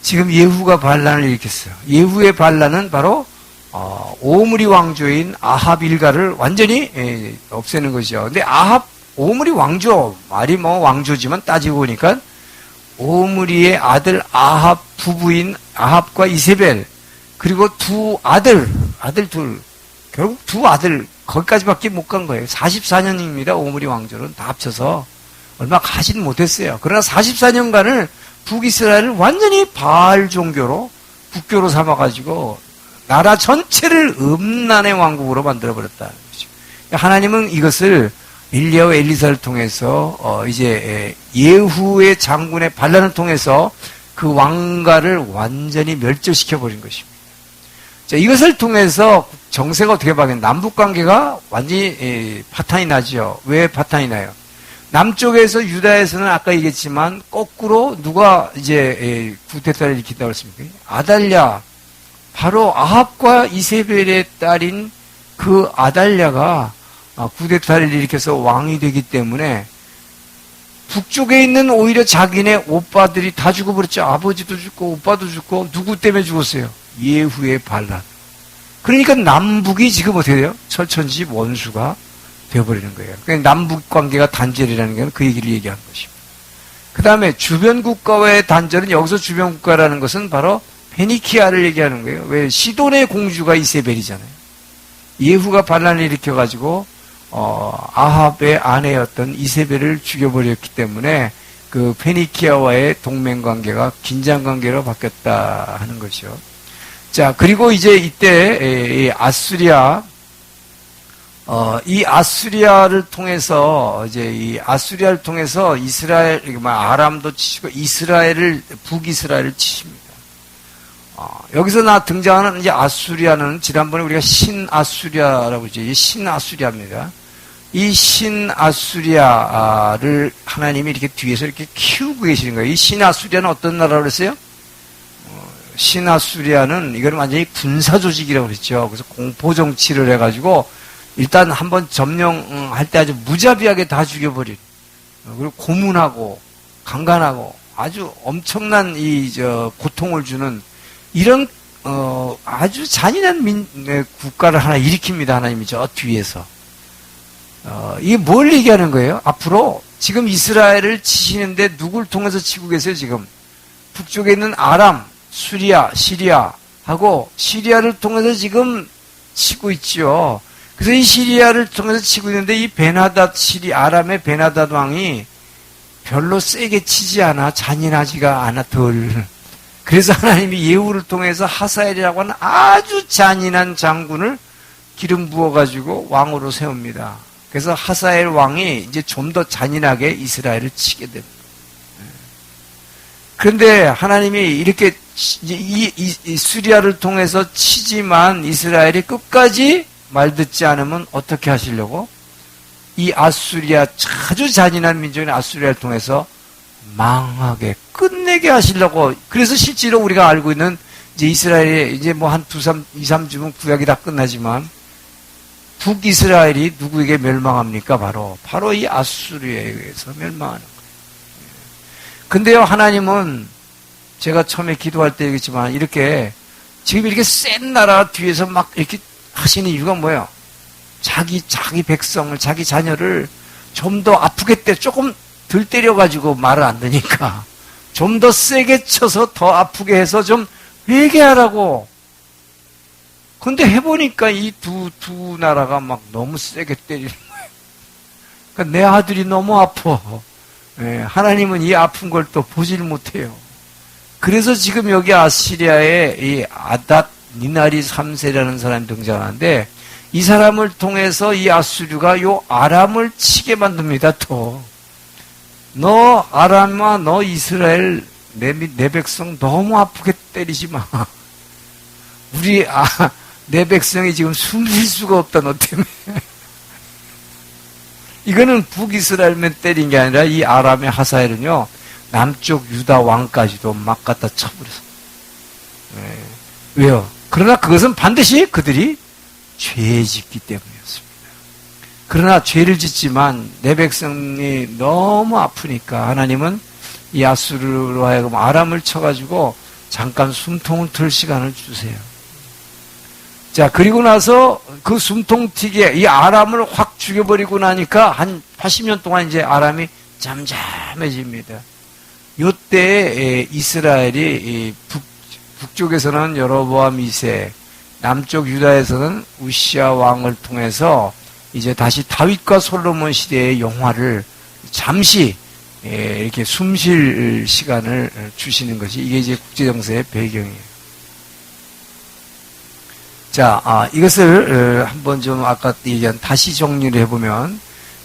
지금 예후가 반란을 일으켰어요. 예후의 반란은 바로 오므리 왕조인 아합 일가를 완전히 없애는 것이죠. 근데 오므리 왕조, 말이 뭐 왕조지만 따지고 보니까 오므리의 아들 아합 부부인 아합과 이세벨, 그리고 두 아들 둘, 결국 두 아들, 거기까지밖에 못 간 거예요. 44년입니다. 오므리 왕조는 다 합쳐서 얼마 가지는 못했어요. 그러나 44년간을 북이스라엘을 완전히 바알 종교로, 국교로 삼아가지고 나라 전체를 음란의 왕국으로 만들어버렸다는 거죠. 하나님은 이것을 엘리야와 엘리사를 통해서 이제 예후의 장군의 반란을 통해서 그 왕가를 완전히 멸절시켜버린 것입니다. 자, 이것을 통해서 정세가 어떻게 바뀌었냐. 남북관계가 완전히 파탄이 나죠. 왜 파탄이 나요? 남쪽에서 유다에서는 아까 얘기했지만 거꾸로 누가 이제 구테타를 일으킨다고 했습니까? 아달랴, 바로 아합과 이세벨의 딸인 그 아달랴가 구데타를 일으켜서 왕이 되기 때문에 북쪽에 있는 오히려 자기네 오빠들이 다 죽어버렸죠. 아버지도 죽고 오빠도 죽고. 누구 때문에 죽었어요? 예후의 반란. 그러니까 남북이 지금 어떻게 돼요? 철천지 원수가 되어버리는 거예요. 그러니까 남북 관계가 단절이라는 게 그 얘기를 얘기한 것입니다. 그 다음에 주변 국가와의 단절은, 여기서 주변 국가라는 것은 바로 페니키아를 얘기하는 거예요. 왜? 시돈의 공주가 이세벨이잖아요. 예후가 반란을 일으켜가지고 아합의 아내였던 이세벨을 죽여버렸기 때문에 그 페니키아와의 동맹관계가 긴장관계로 바뀌었다 하는 것이요. 자, 그리고 이제 이때 아수리아, 이 아수리아를 통해서 이스라엘, 아람도 치시고 북이스라엘을 치십니다. 여기서 등장하는 이제 아수리아는 지난번에 우리가 신아수리아라고 그러죠. 이 신아수리아입니다. 이 신아수리아를 하나님이 이렇게 뒤에서 이렇게 키우고 계시는 거예요. 이 신아수리아는 어떤 나라라고 그랬어요? 신아수리아는 이거는 완전히 군사 조직이라고 그랬죠. 그래서 공포 정치를 해가지고 일단 한번 점령할 때 아주 무자비하게 다 죽여버린, 그리고 고문하고 강간하고 아주 엄청난 고통을 주는 이런 아주 잔인한 국가를 하나 일으킵니다. 하나님이 저 뒤에서. 이게 뭘 얘기하는 거예요? 앞으로 지금 이스라엘을 치시는데 누굴 통해서 치고 계세요? 지금 북쪽에 있는 아람, 시리아하고 시리아를 통해서 지금 치고 있죠. 그래서 이 시리아를 통해서 치고 있는데 이 아람의 베나닷 왕이 별로 세게 치지 않아. 잔인하지가 않아, 덜. 그래서 하나님이 예후를 통해서 하사엘이라고 하는 아주 잔인한 장군을 기름 부어가지고 왕으로 세웁니다. 그래서 하사엘 왕이 이제 좀 더 잔인하게 이스라엘을 치게 됩니다. 그런데 하나님이 이렇게 이 수리아를 통해서 치지만 이스라엘이 끝까지 말 듣지 않으면 어떻게 하시려고? 이 아수리아, 아주 잔인한 민족인 아수리아를 통해서 망하게 끝내게 하시려고. 그래서 실제로 우리가 알고 있는 이제 이스라엘이 이제 뭐 한 2, 3주면 구약이 다 끝나지만 북이스라엘이 누구에게 멸망합니까? 바로 이 아수리아에 의해서 멸망하는 거예요. 근데요, 하나님은 제가 처음에 기도할 때 얘기했지만 이렇게 지금 이렇게 센 나라 뒤에서 막 이렇게 하시는 이유가 뭐예요? 자기 백성을, 자기 자녀를 좀 더 아프게 조금 덜 때려가지고 말을 안 듣니까 좀 더 세게 쳐서 더 아프게 해서 좀 회개하라고. 근데 해보니까 이 두 나라가 막 너무 세게 때리는 거예요. 그러니까 내 아들이 너무 아파. 예, 하나님은 이 아픈 걸 또 보질 못해요. 그래서 지금 여기 아시리아에 이 아닷 니나리 3세라는 사람이 등장하는데 이 사람을 통해서 이 아수르가 요 아람을 치게 만듭니다. 또 너 아람아, 너 이스라엘 내 백성 너무 아프게 때리지 마. 내 백성이 지금 숨 쉴 수가 없다, 너 때문에. 이거는 북이스라엘만 때린 게 아니라 이 아람의 하사엘은요, 남쪽 유다 왕까지도 막 갖다 쳐버렸어. 네. 왜요? 그러나 그것은 반드시 그들이 죄 짓기 때문이었습니다. 그러나 죄를 짓지만 내 백성이 너무 아프니까 하나님은 이 아수르로 하여금 아람을 쳐가지고 잠깐 숨통을 틀 시간을 주세요. 자, 그리고 나서 그 숨통 튀게 이 아람을 확 죽여버리고 나니까 한 80년 동안 이제 아람이 잠잠해집니다. 요때 이스라엘이 북쪽에서는 여로보암 2세, 남쪽 유다에서는 우시아 왕을 통해서 이제 다시 다윗과 솔로몬 시대의 영화를 잠시 이렇게 숨쉴 시간을 주시는 것이 이게 이제 국제정세의 배경이에요. 자, 이것을 한번 좀 아까 얘기한 다시 정리를 해보면,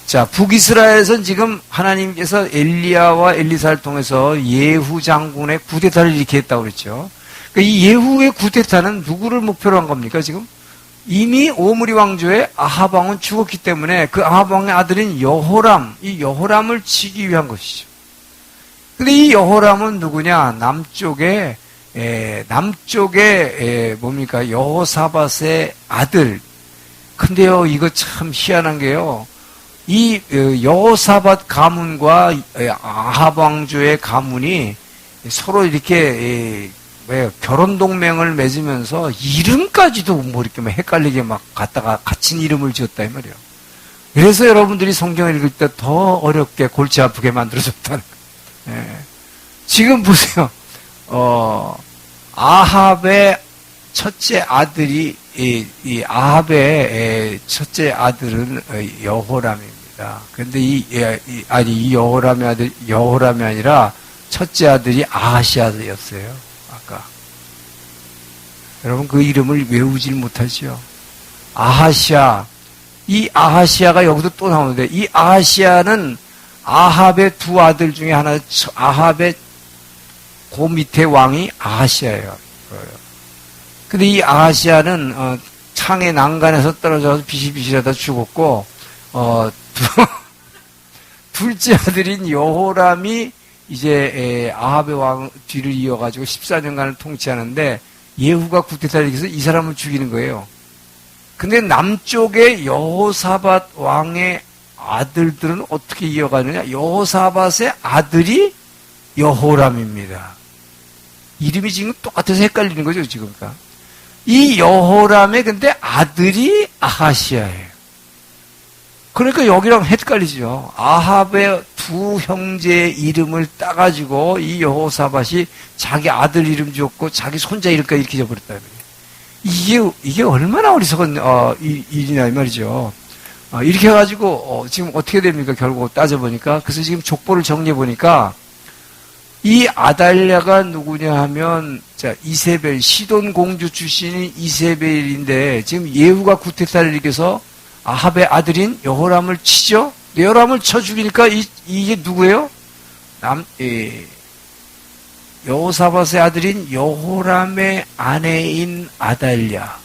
자, 북이스라엘에서는 지금 하나님께서 엘리야와 엘리사를 통해서 예후 장군의 쿠데타를 일으켰다고 그랬죠. 그러니까 이 예후의 쿠데타는 누구를 목표로 한 겁니까, 지금? 이미 오므리 왕조의 아합 왕은 죽었기 때문에 그 아합 왕의 아들인 여호람, 이 여호람을 치기 위한 것이죠. 근데 이 여호람은 누구냐? 남쪽에 뭡니까? 여호사밧의 아들. 근데요, 이거 참 희한한 게요. 이 여호사밧 가문과 아합 왕조의 가문이 서로 이렇게 결혼 동맹을 맺으면서 이름까지도 뭐 이렇게 헷갈리게 막 갖다가 같은 이름을 지었다 이 말이에요. 그래서 여러분들이 성경을 읽을 때 더 어렵게 골치 아프게 만들어졌다는 거예요. 지금 보세요. 아합의 첫째 아들이, 이 아합의 첫째 아들은 여호람입니다. 근데 이 여호람의 아들, 여호람이 아니라 첫째 아들이 아하시아였어요. 아까. 여러분 그 이름을 외우질 못하죠. 아하시아. 이 아하시아가 여기도 또 나오는데, 이 아하시아는 아합의 두 아들 중에 하나, 아합의 그 밑에 왕이 아하시아예요. 근데 이 아하시아는 창의 난간에서 떨어져서 비실비실하다 죽었고, 둘째 아들인 여호람이 이제 아합의 왕 뒤를 이어가지고 14년간을 통치하는데 예후가 쿠데타를 일으켜서 이 사람을 죽이는 거예요. 근데 남쪽의 여호사밧 왕의 아들들은 어떻게 이어가느냐? 여호사밧의 아들이 여호람입니다. 이름이 지금 똑같아서 헷갈리는 거죠, 지금. 이 여호람의 근데 아들이 아하시아예요. 그러니까 여기랑 헷갈리죠. 아합의 두 형제의 이름을 따가지고 이 여호사밧이 자기 아들 이름 지었고 자기 손자 이름까지 이렇게 지어버렸다. 이게 얼마나 어리석은 일이냐 이 말이죠. 이렇게 해가지고 지금 어떻게 됩니까? 결국 따져보니까. 그래서 지금 족보를 정리해보니까 이 아달랴가 누구냐 하면, 자, 이세벨, 시돈 공주 출신인 이세벨인데, 지금 예후가 쿠데타를 일으켜서 아합의 아들인 여호람을 치죠. 여호람을 쳐 죽이니까 이게 누구예요? 여호사밧의 아들인 여호람의 아내인 아달랴.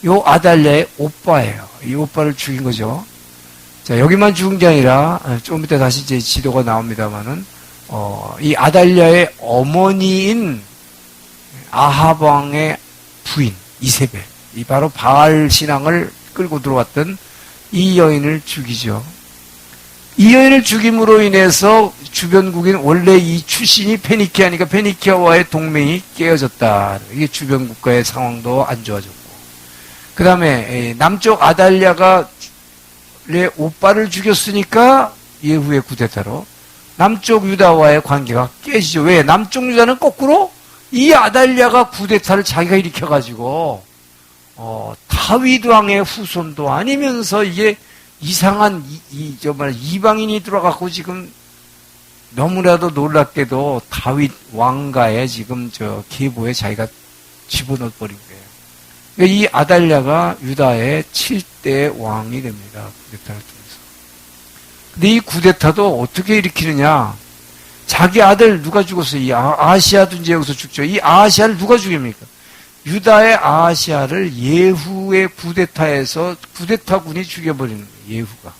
요 아달랴의 오빠예요. 이 오빠를 죽인 거죠. 자, 여기만 죽은 게 아니라, 좀 이따 다시 이제 지도가 나옵니다만은, 이 아달랴의 어머니인 아합 왕의 부인, 이세벨. 이 바로 바알 신앙을 끌고 들어왔던 이 여인을 죽이죠. 이 여인을 죽임으로 인해서 주변국인 원래 이 출신이 페니키아니까 페니키아와의 동맹이 깨어졌다. 이게 주변 국가의 상황도 안 좋아졌고. 그 다음에 남쪽 아달랴가 오빠를 죽였으니까 예후의 쿠데타로 남쪽 유다와의 관계가 깨지죠. 왜? 남쪽 유다는 거꾸로 이 아달랴가 쿠데타를 자기가 일으켜가지고 다윗 왕의 후손도 아니면서 이게 이상한 정말 이방인이 들어가고 지금 너무나도 놀랍게도 다윗 왕가에 지금 계보에 자기가 집어넣어 버린 거예요. 이 아달랴가 유다의 7대 왕이 됩니다. 쿠데타를 통해서. 근데 이 쿠데타도 어떻게 일으키느냐? 자기 아들 누가 죽었어요? 이 아하시아도 이제 여기서 죽죠. 이 아하시아를 누가 죽입니까? 유다의 아하시아를 예후의 쿠데타에서 쿠데타군이 죽여버리는 거예요. 예후가.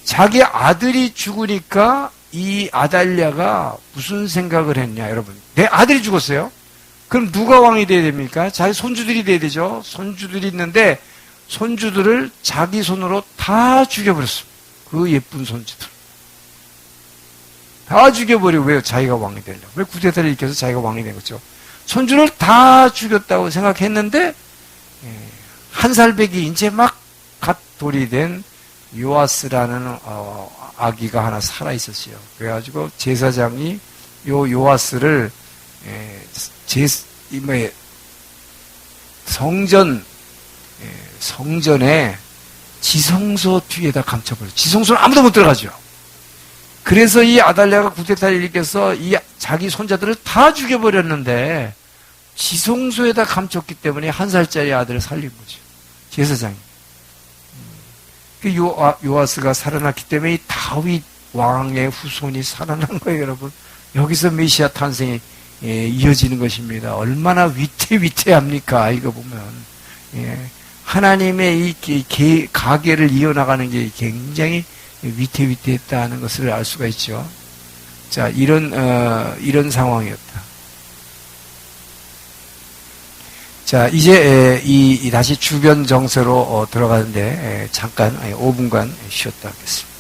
자기 아들이 죽으니까 이 아달랴가 무슨 생각을 했냐, 여러분. 내 아들이 죽었어요? 그럼 누가 왕이 돼야 됩니까? 자기 손주들이 돼야 되죠. 손주들이 있는데 손주들을 자기 손으로 다 죽여버렸습니다. 그 예쁜 손주들. 다 죽여버리고 왜요? 자기가 왕이 되려고. 왜 쿠데타를 일으켜서 자기가 왕이 된 거죠. 손주를 다 죽였다고 생각했는데 한 살배기 이제 막 갓 돌이 된 요아스라는 아기가 하나 살아 있었어요. 그래가지고 제사장이 요아스를 성전에 지성소 뒤에다 감춰버려요. 지성소는 아무도 못 들어가죠. 그래서 이 아달랴가 쿠데타를 일으켜서 자기 손자들을 다 죽여버렸는데 지성소에다 감췄기 때문에 한 살짜리 아들을 살린 거죠. 제사장이. 요아스가 살아났기 때문에 이 다윗 왕의 후손이 살아난 거예요, 여러분. 여기서 메시아 탄생이 이어지는 것입니다. 얼마나 위태위태합니까? 이거 보면. 하나님의 이 가계를 이어나가는 게 굉장히 위태위태했다는 것을 알 수가 있죠. 자, 이런 상황이었다. 자, 이제 다시 주변 정세로 들어가는데 잠깐 5분간 쉬었다 하겠습니다.